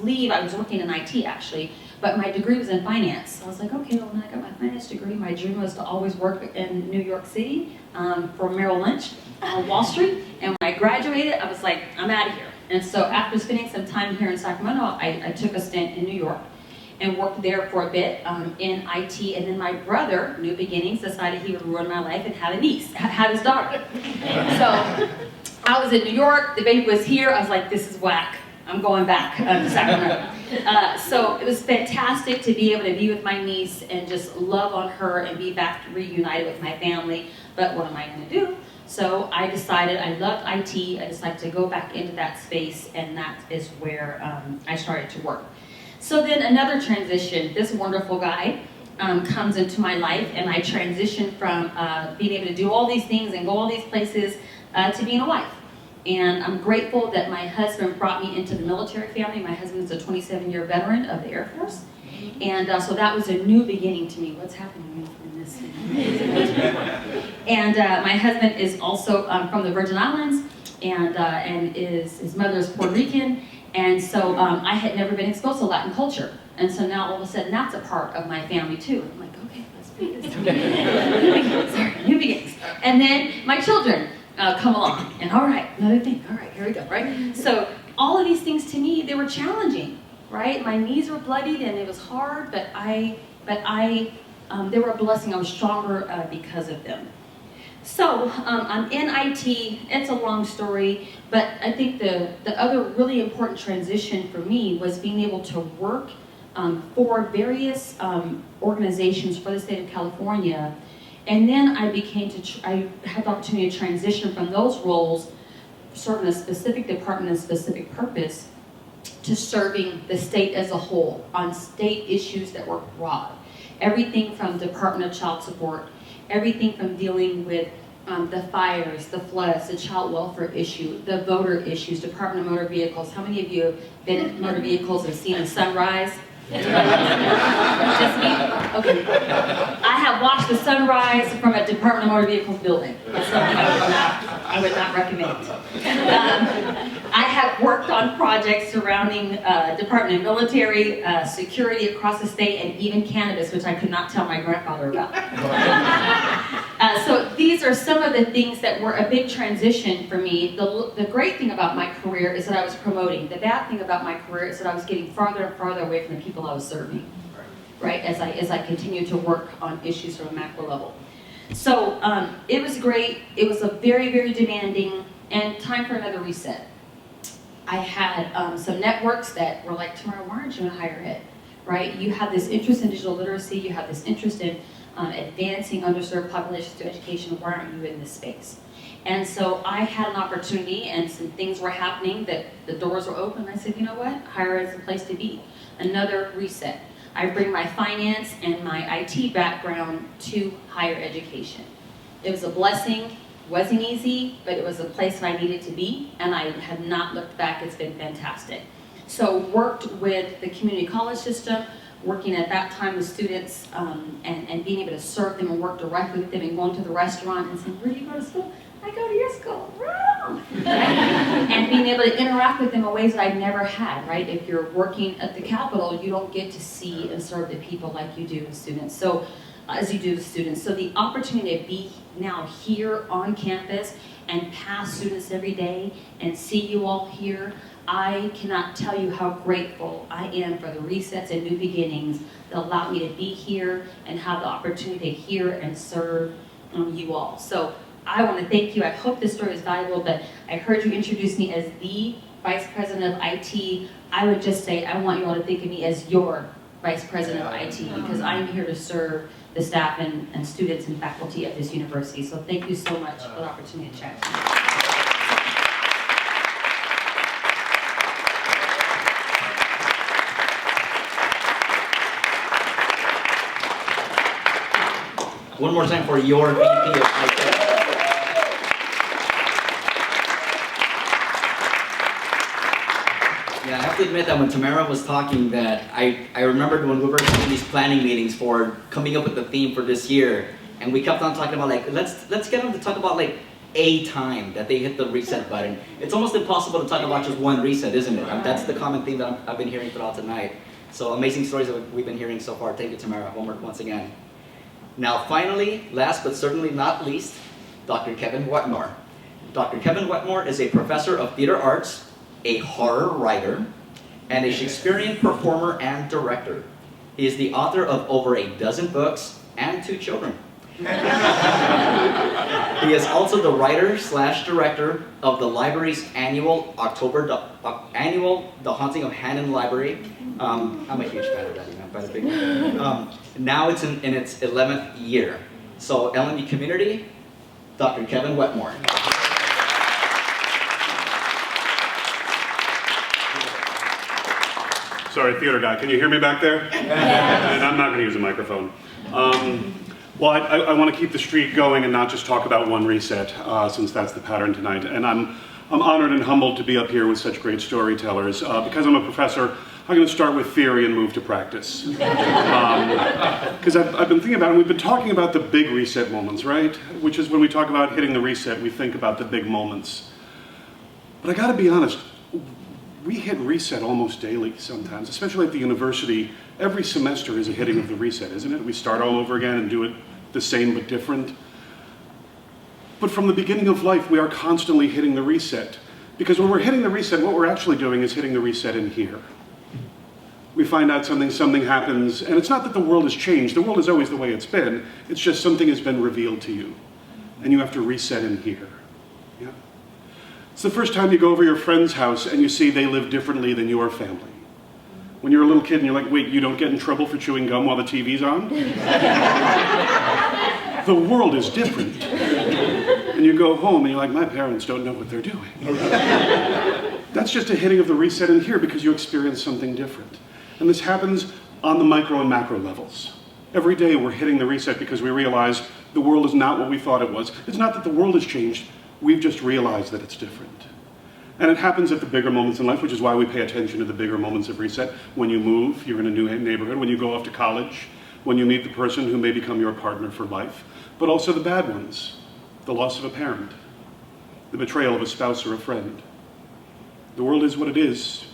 leave. I was working in IT actually, but my degree was in finance. So I was like, okay, well, when I got my finance degree, my dream was to always work in New York City for Merrill Lynch on Wall Street. And when I graduated, I was like, I'm out of here. And so after spending some time here in Sacramento, I took a stint in New York and worked there for a bit in IT. And then my brother, New Beginnings, decided he would ruin my life and have his daughter. So I was in New York, the baby was here, I was like, this is whack. I'm going back to Sacramento. So it was fantastic to be able to be with my niece and just love on her and be back reunited with my family. But what am I going to do? So I decided, I loved IT, I decided to go back into that space, and that is where I started to work. So then another transition, this wonderful guy comes into my life, and I transitioned from being able to do all these things and go all these places to being a wife. And I'm grateful that my husband brought me into the military family. My husband is a 27-year veteran of the Air Force. And so that was a new beginning to me. What's happening in this? And my husband is also from the Virgin Islands, and his mother is Puerto Rican. And so I had never been exposed to Latin culture. And so now all of a sudden that's a part of my family too. I'm like, okay, let's do this. New beginnings. And then my children come along, and all right, another thing, all right, here we go, right? So all of these things to me, they were challenging, right? My knees were bloodied and it was hard, but I they were a blessing. I was stronger because of them. So I'm in IT. It's a long story, but I think the other really important transition for me was being able to work for various organizations for the state of California. And then I had the opportunity to transition from those roles, serving a specific department and specific purpose, to serving the state as a whole on state issues that were broad. Everything from Department of Child Support, everything from dealing with the fires, the floods, the child welfare issue, the voter issues, Department of Motor Vehicles. How many of you have been in motor vehicles and seen a sunrise? Just me? Okay. I have watched the sunrise from a Department of Motor Vehicles building. That's something I would not recommend. I have worked on projects surrounding Department of Military, security across the state, and even cannabis, which I could not tell my grandfather about. So these are some of the things that were a big transition for me. The great thing about my career is that I was promoting. The bad thing about my career is that I was getting farther and farther away from the people I was serving, right, as I continued to work on issues from a macro level. So it was great. It was a very, very demanding, and time for another reset. I had some networks that were like, Tamara, why aren't you in higher ed, right? You have this interest in digital literacy. You have this interest in advancing underserved populations to education. Why aren't you in this space? And so I had an opportunity, and some things were happening that the doors were open. I said, you know what? Higher ed is the place to be. Another reset. I bring my finance and my IT background to higher education. It was a blessing. Wasn't easy, but it was a place that I needed to be, and I have not looked back. It's been fantastic. So worked with the community college system, working at that time with students, and being able to serve them and work directly with them, and going to the restaurant and saying, where do you go to school? I go to your school. And being able to interact with them in ways that I've never had, right? If you're working at the Capitol, you don't get to see and serve the people like you do with students. So, as you do with students. So the opportunity to be now here on campus and pass students every day and see you all here, I cannot tell you how grateful I am for the resets and new beginnings that allow me to be here and have the opportunity to hear and serve you all. So I want to thank you. I hope this story is valuable, but I heard you introduce me as the Vice President of IT. I would just say I want you all to think of me as your Vice President of IT, because I am here to serve the staff and students and faculty at this university. So thank you so much for the opportunity to chat. One more time for your VP of IT. Yeah, I have to admit that when Tamara was talking, that I remembered when we were doing these planning meetings for coming up with the theme for this year, and we kept on talking about like, let's get them to talk about like a time that they hit the reset button. It's almost impossible to talk about just one reset, isn't it? That's the common theme that I've been hearing throughout tonight. So amazing stories that we've been hearing so far. Thank you, Tamara, once again. Now finally, last but certainly not least, Dr. Kevin Wetmore. Dr. Kevin Wetmore is a professor of theater arts, a horror writer, and a Shakespearean performer and director. He is the author of over a dozen books and 2 children. He is also the writer/director of the library's annual The Haunting of Hannon Library. I'm a huge fan of that, you know, by the big now it's in its 11th year. So LMU community, Dr. Kevin Wetmore. Sorry, theater guy, can you hear me back there? And I'm not going to use a microphone. Well, I want to keep the streak going and not just talk about one reset, since that's the pattern tonight. And I'm honored and humbled to be up here with such great storytellers. Because I'm a professor, I'm going to start with theory and move to practice. Because I've been thinking about it, and we've been talking about the big reset moments, right? Which is when we talk about hitting the reset, we think about the big moments. But I got to be honest, we hit reset almost daily sometimes, especially at the university. Every semester is a hitting of the reset, isn't it? We start all over again and do it the same but different. But from the beginning of life, we are constantly hitting the reset. Because when we're hitting the reset, what we're actually doing is hitting the reset in here. We find out something happens, and it's not that the world has changed. The world is always the way it's been. It's just something has been revealed to you, and you have to reset in here. Yeah? It's the first time you go over your friend's house and you see they live differently than your family. When you're a little kid and you're like, wait, you don't get in trouble for chewing gum while the TV's on? The world is different. And you go home and you're like, my parents don't know what they're doing. That's just a hitting of the reset in here because you experience something different. And this happens on the micro and macro levels. Every day we're hitting the reset because we realize the world is not what we thought it was. It's not that the world has changed, we've just realized that it's different. And it happens at the bigger moments in life, which is why we pay attention to the bigger moments of reset. When you move, you're in a new neighborhood, when you go off to college, when you meet the person who may become your partner for life, but also the bad ones, the loss of a parent, the betrayal of a spouse or a friend. The world is what it is,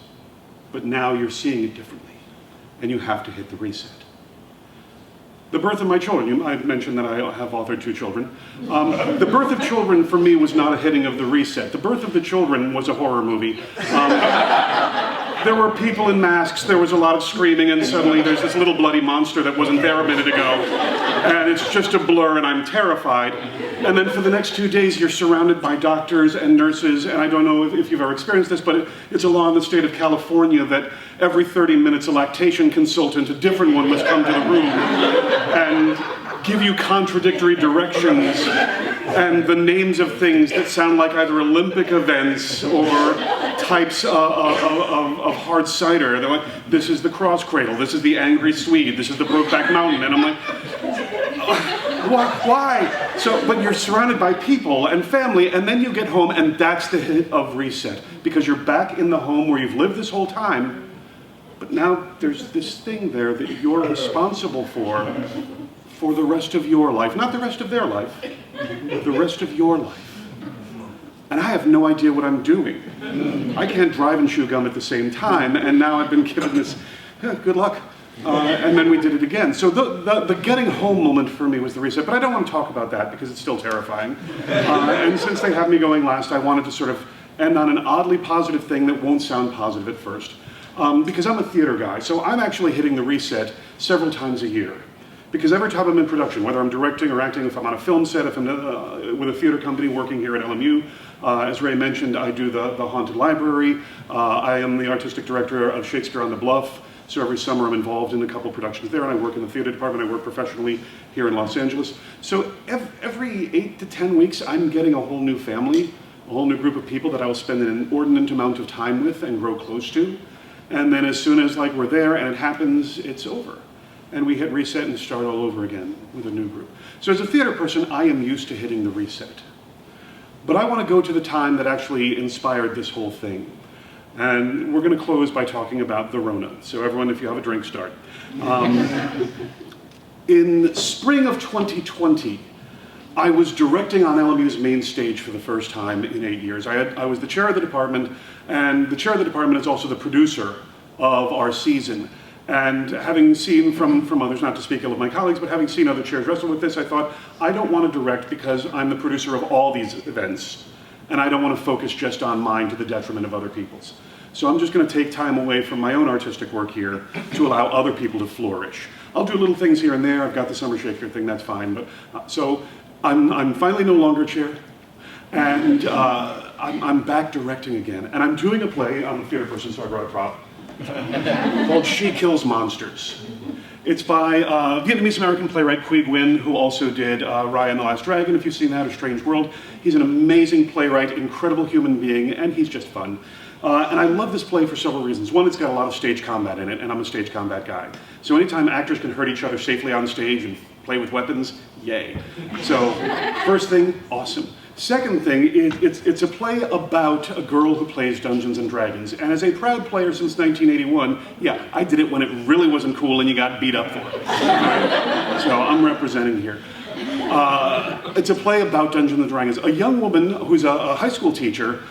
but now you're seeing it differently, and you have to hit the reset. The birth of my children, I mentioned that I have authored 2 children. The birth of children for me was not a hitting of the reset. The birth of the children was a horror movie. There were people in masks, there was a lot of screaming, and suddenly there's this little bloody monster that wasn't there a minute ago. And it's just a blur, and I'm terrified. And then for the next 2 days, you're surrounded by doctors and nurses, and I don't know if you've ever experienced this, but it's a law in the state of California that every 30 minutes a lactation consultant, a different one, must come to the room and give you contradictory directions and the names of things that sound like either Olympic events or types of hard cider. They're like, this is the cross cradle, this is the angry Swede, this is the Brokeback Mountain, and I'm like, why? So, but you're surrounded by people and family, and then you get home, and that's the hit of reset, because you're back in the home where you've lived this whole time, but now there's this thing there that you're responsible for the rest of your life. Not the rest of their life, but the rest of your life. And I have no idea what I'm doing. I can't drive and chew gum at the same time, and now I've been given this, good luck. And then we did it again. So the getting home moment for me was the reset, but I don't want to talk about that because it's still terrifying. And since they have me going last, I wanted to sort of end on an oddly positive thing that won't sound positive at first. Because I'm a theater guy, so I'm actually hitting the reset several times a year. Because every time I'm in production, whether I'm directing or acting, if I'm on a film set, if I'm with a theater company working here at LMU, as Ray mentioned, I do the Haunted Library. I am the artistic director of Shakespeare on the Bluff, so every summer I'm involved in a couple productions there, and I work in the theater department. I work professionally here in Los Angeles. So every 8 to 10 weeks, I'm getting a whole new family, a whole new group of people that I will spend an inordinate amount of time with and grow close to. And then as soon as we're there and it happens, it's over. And we hit reset and start all over again with a new group. So as a theater person, I am used to hitting the reset. But I want to go to the time that actually inspired this whole thing. And we're going to close by talking about the Rona. So everyone, if you have a drink, start. In spring of 2020, I was directing on LMU's main stage for the first time in 8 years. I was the chair of the department, and the chair of the department is also the producer of our season. And having seen from others, not to speak ill of my colleagues, but having seen other chairs wrestle with this, I thought, I don't want to direct because I'm the producer of all these events, and I don't want to focus just on mine to the detriment of other people's. So I'm just going to take time away from my own artistic work here to allow other people to flourish. I'll do little things here and there. I've got the Summer Shakespeare thing, that's fine. But so I'm finally no longer chair, and I'm back directing again. And I'm doing a play. I'm a theater person, so I brought a prop. Called She Kills Monsters. It's by Vietnamese-American playwright Quy Nguyen, who also did Raya and the Last Dragon, if you've seen that, A Strange World. He's an amazing playwright, incredible human being, and he's just fun. And I love this play for several reasons. One, it's got a lot of stage combat in it, and I'm a stage combat guy. So anytime actors can hurt each other safely on stage and play with weapons, yay. So first thing, awesome. Second thing, it's a play about a girl who plays Dungeons and Dragons. And as a proud player since 1981, yeah, I did it when it really wasn't cool and you got beat up for it. So I'm representing here. It's a play about Dungeons and Dragons. A young woman who's a high school teacher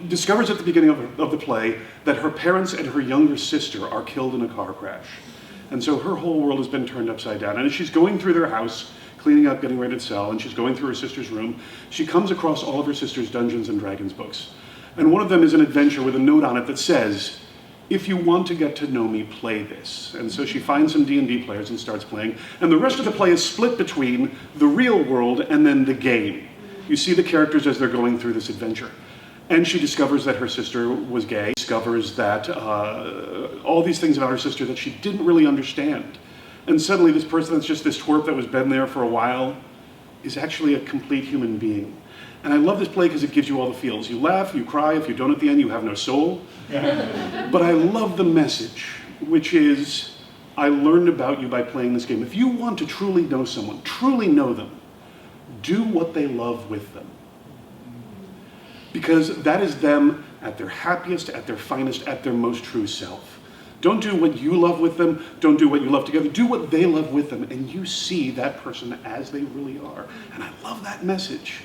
discovers at the beginning of the play that her parents and her younger sister are killed in a car crash. And so her whole world has been turned upside down. And as she's going through their house, cleaning up, getting ready to sell, and she's going through her sister's room, she comes across all of her sister's Dungeons and Dragons books. And one of them is an adventure with a note on it that says, if you want to get to know me, play this. And so she finds some D&D players and starts playing, and the rest of the play is split between the real world and then the game. You see the characters as they're going through this adventure. And she discovers that her sister was gay, discovers that all these things about her sister that she didn't really understand. And suddenly this person that's just this twerp that was been there for a while is actually a complete human being. And I love this play because it gives you all the feels. You laugh, you cry, if you don't at the end, you have no soul. But I love the message, which is, I learned about you by playing this game. If you want to truly know someone, truly know them, do what they love with them. Because that is them at their happiest, at their finest, at their most true self. Don't do what you love with them, don't do what you love together, do what they love with them, and you see that person as they really are. And I love that message.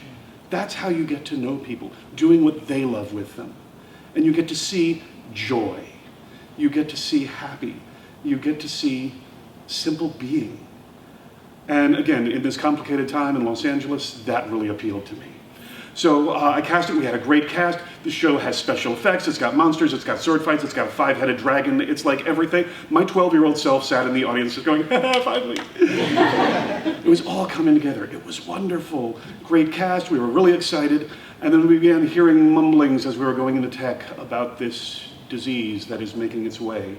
That's how you get to know people, doing what they love with them. And you get to see joy. You get to see happy. You get to see simple being. And again, in this complicated time in Los Angeles, that really appealed to me. So I cast it, we had a great cast. The show has special effects, it's got monsters, it's got sword fights, it's got a 5-headed dragon, it's like everything. My 12-year-old self sat in the audience just going, finally. It was all coming together. It was wonderful. Great cast, we were really excited. And then we began hearing mumblings as we were going into tech about this disease that is making its way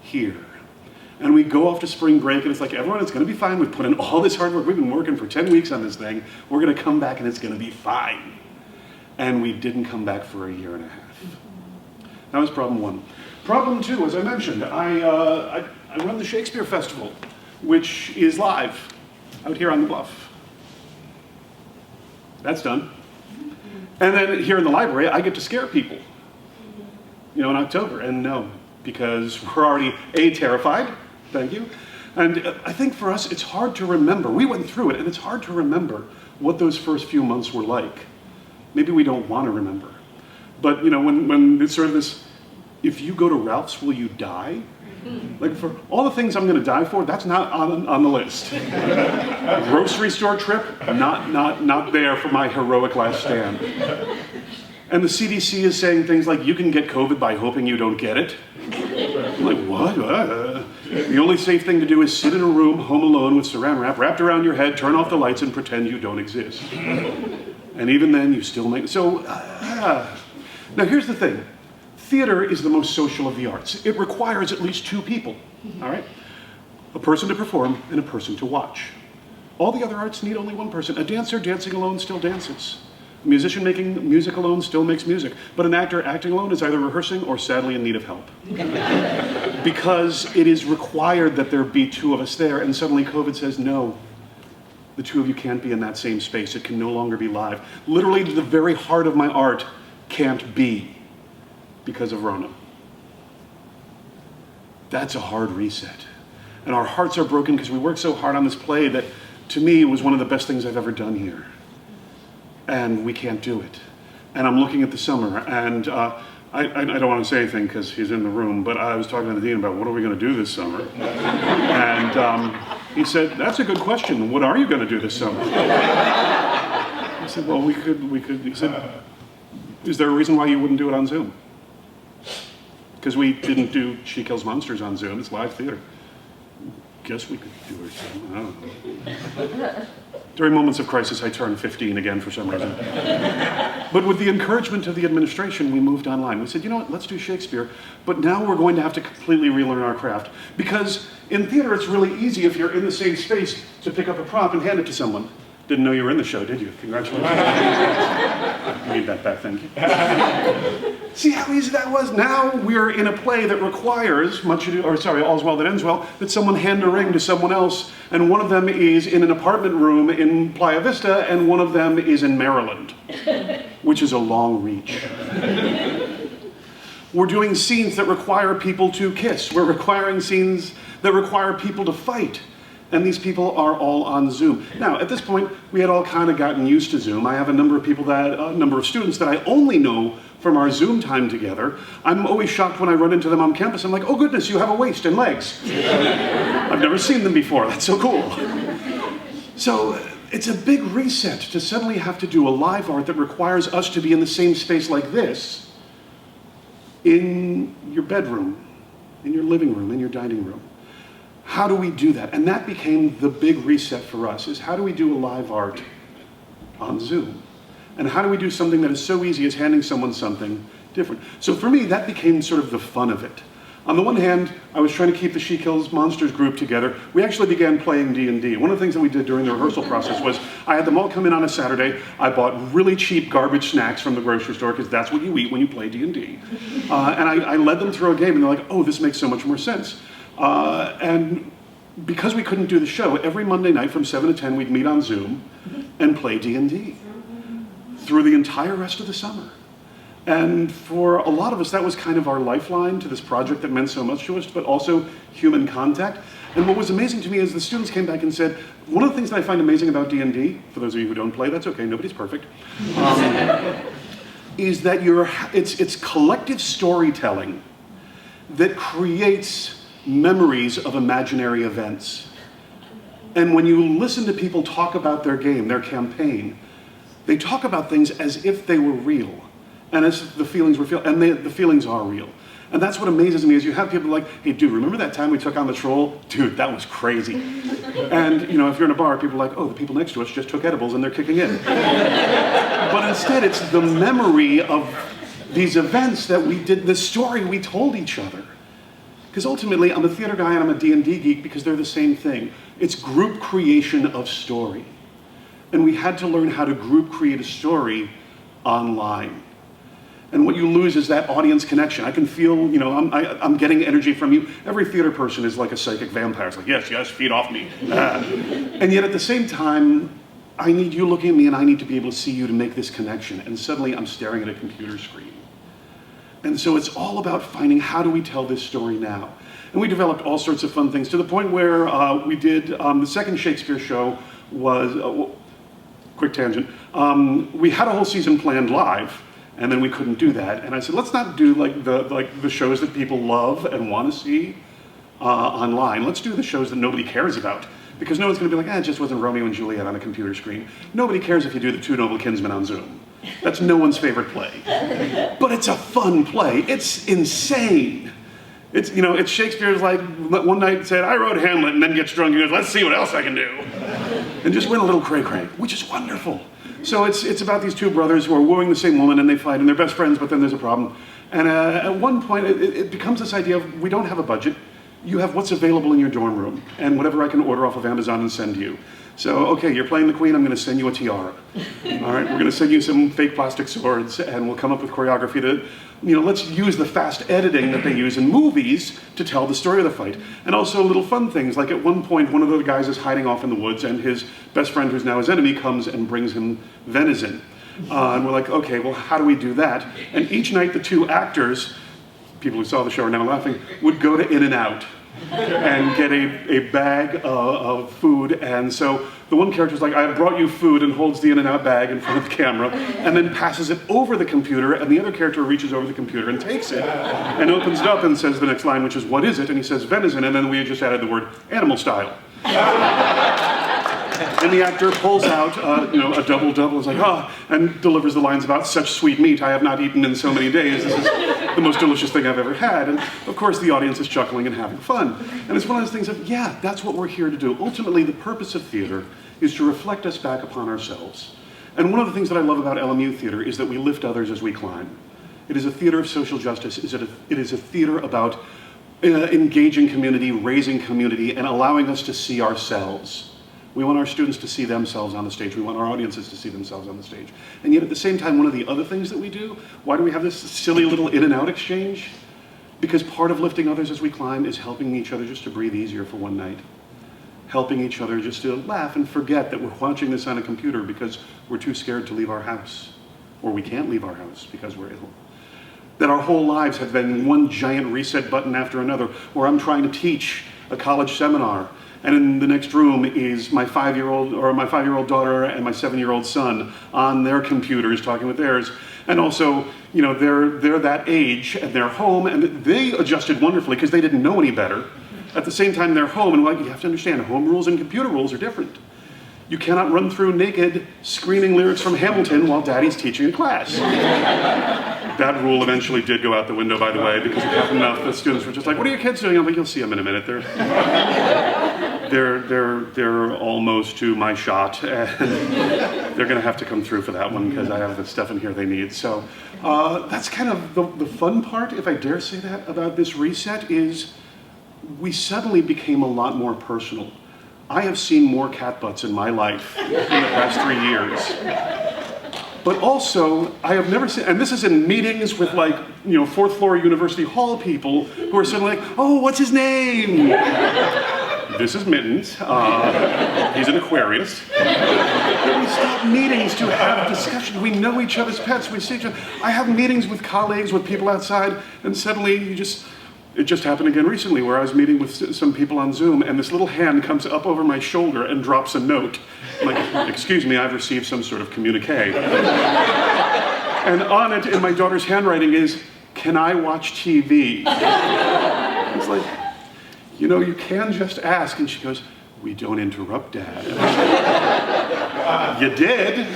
here. And we go off to spring break, and it's like, everyone, it's going to be fine. We've put in all this hard work. We've been working for 10 weeks on this thing. We're going to come back, and it's going to be fine. And we didn't come back for a year and a half. That was problem one. Problem two, as I mentioned, I run the Shakespeare Festival, which is live out here on the bluff. That's done. And then here in the library, I get to scare people, in October. And no, because we're already, A, terrified. Thank you. And I think for us, it's hard to remember. We went through it, and it's hard to remember what those first few months were like. Maybe we don't want to remember. But, when it's sort of this, if you go to Ralph's, will you die? Like, for all the things I'm going to die for, that's not on the list. A grocery store trip, not there for my heroic last stand. And the CDC is saying things like, you can get COVID by hoping you don't get it. I'm like, what? The only safe thing to do is sit in a room, home alone, with saran wrap wrapped around your head, turn off the lights, and pretend you don't exist. And even then, you still make... So, now here's the thing. Theater is the most social of the arts. It requires at least two people, all right? A person to perform and a person to watch. All the other arts need only one person. A dancer dancing alone still dances. A musician making music alone still makes music. But an actor acting alone is either rehearsing or sadly in need of help. Because it is required that there be two of us there, and suddenly COVID says, no, the two of you can't be in that same space. It can no longer be live. Literally, the very heart of my art can't be because of Rona. That's a hard reset. And our hearts are broken because we worked so hard on this play that, to me, it was one of the best things I've ever done here. And we can't do it. And I'm looking at the summer, and I don't want to say anything because he's in the room, but I was talking to the dean about what are we going to do this summer. And he said, that's a good question. What are you going to do this summer? I said, well, we could. He said, is there a reason why you wouldn't do it on Zoom? Because we didn't do She Kills Monsters on Zoom. It's live theater. Guess we could do it. I don't know. During moments of crisis, I turned 15 again for some reason. But with the encouragement of the administration, we moved online. We said, you know what, let's do Shakespeare, but now we're going to have to completely relearn our craft. Because in theater, it's really easy if you're in the same space to pick up a prop and hand it to someone. Didn't know you were in the show, did you? Congratulations. I need that back, thank you. See how easy that was? Now we're in a play that requires, All's Well That Ends Well, that someone hand a ring to someone else, and one of them is in an apartment room in Playa Vista, and one of them is in Maryland, which is a long reach. We're doing scenes that require people to kiss. We're requiring scenes that require people to fight. And these people are all on Zoom. Now, at this point, we had all kind of gotten used to Zoom. I have a number of students that I only know from our Zoom time together. I'm always shocked when I run into them on campus. I'm like, oh goodness, you have a waist and legs. I've never seen them before, that's so cool. So it's a big reset to suddenly have to do a live art that requires us to be in the same space like this, in your bedroom, in your living room, in your dining room. How do we do that? And that became the big reset for us, is how do we do a live art on Zoom? And how do we do something that is so easy as handing someone something different? So for me, that became sort of the fun of it. On the one hand, I was trying to keep the She Kills Monsters group together. We actually began playing D&D. One of the things that we did during the rehearsal process was I had them all come in on a Saturday. I bought really cheap garbage snacks from the grocery store, because that's what you eat when you play D&D. And I led them through a game, and they're like, oh, this makes so much more sense. And because we couldn't do the show, every Monday night from 7 to 10, we'd meet on Zoom and play D&D through the entire rest of the summer. And for a lot of us, that was kind of our lifeline to this project that meant so much to us, but also human contact. And what was amazing to me is the students came back and said, one of the things that I find amazing about D&D, for those of you who don't play, that's okay, nobody's perfect, is that it's collective storytelling that creates memories of imaginary events. And when you listen to people talk about their game, their campaign, they talk about things as if they were real. And as the feelings were and the feelings are real. And that's what amazes me, is you have people like, hey dude, remember that time we took on the troll? Dude, that was crazy. And if you're in a bar, people are like, oh, the people next to us just took edibles and they're kicking in. But instead, it's the memory of these events that we did, the story we told each other. Because ultimately, I'm a theater guy and I'm a D&D geek because they're the same thing. It's group creation of story. And we had to learn how to group create a story online. And what you lose is that audience connection. I can feel, I'm getting energy from you. Every theater person is like a psychic vampire. It's like, yes, yes, feed off me. And yet at the same time, I need you looking at me and I need to be able to see you to make this connection. And suddenly I'm staring at a computer screen. And so it's all about finding, how do we tell this story now? And we developed all sorts of fun things, to the point where we did, the second Shakespeare show was, quick tangent, we had a whole season planned live, and then we couldn't do that. And I said, let's not do the shows that people love and want to see online. Let's do the shows that nobody cares about. Because no one's going to be like, it just wasn't Romeo and Juliet on a computer screen. Nobody cares if you do the Two Noble Kinsmen on Zoom. That's no one's favorite play. But it's a fun play. It's insane. It's Shakespeare's like, one night said, I wrote Hamlet, and then gets drunk and goes, let's see what else I can do. And just went a little cray-cray, which is wonderful. So it's about these two brothers who are wooing the same woman, and they fight, and they're best friends, but then there's a problem. And at one point, it becomes this idea of, we don't have a budget. You have what's available in your dorm room, and whatever I can order off of Amazon and send you. So, okay, you're playing the queen, I'm going to send you a tiara. All right, we're going to send you some fake plastic swords, and we'll come up with choreography that, let's use the fast editing that they use in movies to tell the story of the fight. And also little fun things, like at one point, one of the guys is hiding off in the woods, and his best friend, who's now his enemy, comes and brings him venison. And we're like, okay, well, how do we do that? And each night, the two actors, people who saw the show are now laughing, would go to In-N-Out and get a bag of food. And so the one character's like, I brought you food, and holds the In-N-Out bag in front of the camera, and then passes it over the computer, and the other character reaches over the computer and takes it, and opens it up and says the next line, which is, what is it? And he says, venison, and then we just added the word animal style. And the actor pulls out, a double-double, is like, and delivers the lines about, such sweet meat I have not eaten in so many days. This is the most delicious thing I've ever had. And of course, the audience is chuckling and having fun. And it's one of those things of, yeah, that's what we're here to do. Ultimately, the purpose of theater is to reflect us back upon ourselves. And one of the things that I love about LMU theater is that we lift others as we climb. It is a theater of social justice. It is a theater about engaging community, raising community, and allowing us to see ourselves. We want our students to see themselves on the stage. We want our audiences to see themselves on the stage. And yet at the same time, one of the other things that we do, why do we have this silly little in-and-out exchange? Because part of lifting others as we climb is helping each other just to breathe easier for one night. Helping each other just to laugh and forget that we're watching this on a computer because we're too scared to leave our house. Or we can't leave our house because we're ill. That our whole lives have been one giant reset button after another, where I'm trying to teach a college seminar, and in the next room is my 5-year-old daughter and my 7-year-old son on their computers talking with theirs. And also, they're that age and they're home, and they adjusted wonderfully because they didn't know any better. At the same time, they're home, and you have to understand, home rules and computer rules are different. You cannot run through naked, screaming lyrics from Hamilton while Daddy's teaching a class. That rule eventually did go out the window, by the way, because it happened enough that students were just like, what are your kids doing? I'm like, you'll see them in a minute. They're almost to my shot, and they're going to have to come through for that one because I have the stuff in here they need. So that's kind of the fun part, if I dare say that, about this reset is we suddenly became a lot more personal. I have seen more cat butts in my life in the past 3 years. But also, I have never seen, and this is in meetings with like, fourth floor University Hall people who are suddenly like, oh, what's his name? This is Mittens. He's an Aquarius. We stop meetings to have discussion. We know each other's pets. We see each other. I have meetings with colleagues, with people outside, and suddenly it just happened again recently where I was meeting with some people on Zoom, and this little hand comes up over my shoulder and drops a note. I'm like, excuse me, I've received some sort of communique. And on it, in my daughter's handwriting is, can I watch TV? It's like, you can just ask. And she goes, we don't interrupt, Dad. You did,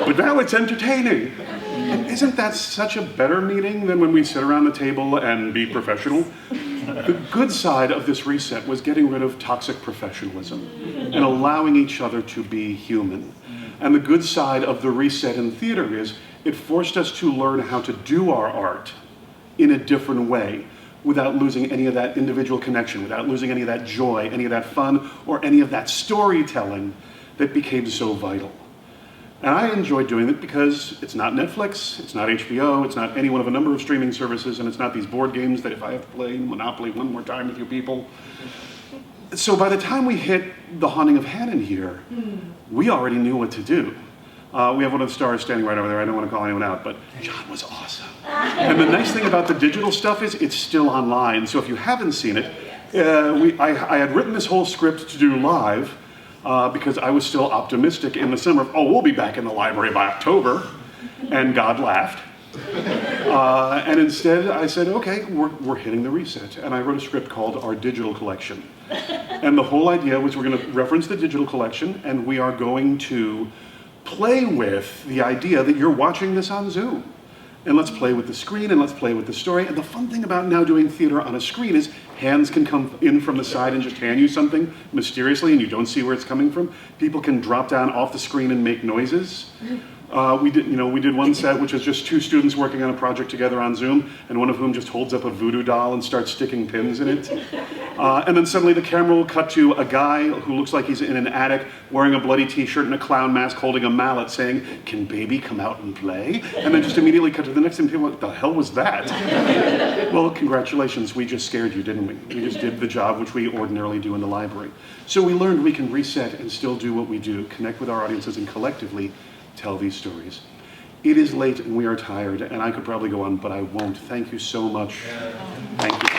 but now it's entertaining. And isn't that such a better meeting than when we sit around the table and be professional? The good side of this reset was getting rid of toxic professionalism and allowing each other to be human. And the good side of the reset in theater is it forced us to learn how to do our art in a different way without losing any of that individual connection, without losing any of that joy, any of that fun, or any of that storytelling that became so vital. And I enjoy doing it because it's not Netflix, it's not HBO, it's not any one of a number of streaming services, and it's not these board games that if I have to play Monopoly one more time with you people. So by the time we hit The Haunting of Hannon here, we already knew what to do. We have one of the stars standing right over there. I don't want to call anyone out, but John was awesome. And the nice thing about the digital stuff is it's still online. So if you haven't seen it, I had written this whole script to do live because I was still optimistic in the summer. Oh, we'll be back in the library by October. And God laughed. And instead I said, okay, we're hitting the reset. And I wrote a script called Our Digital Collection. And the whole idea was we're going to reference the digital collection, and we are going to play with the idea that you're watching this on Zoom. And let's play with the screen, and let's play with the story. And the fun thing about now doing theater on a screen is hands can come in from the side and just hand you something mysteriously, and you don't see where it's coming from. People can drop down off the screen and make noises. We did one set which was just two students working on a project together on Zoom, and one of whom just holds up a voodoo doll and starts sticking pins in it. And then suddenly the camera will cut to a guy who looks like he's in an attic wearing a bloody t-shirt and a clown mask holding a mallet saying, "Can baby come out and play?" And then just immediately cut to the next thing. People are like, what the hell was that? Well, congratulations, we just scared you, didn't we? We just did the job which we ordinarily do in the library. So we learned we can reset and still do what we do, connect with our audiences, and collectively tell these stories. It is late and we are tired, and I could probably go on, but I won't. Thank you so much. Thank you.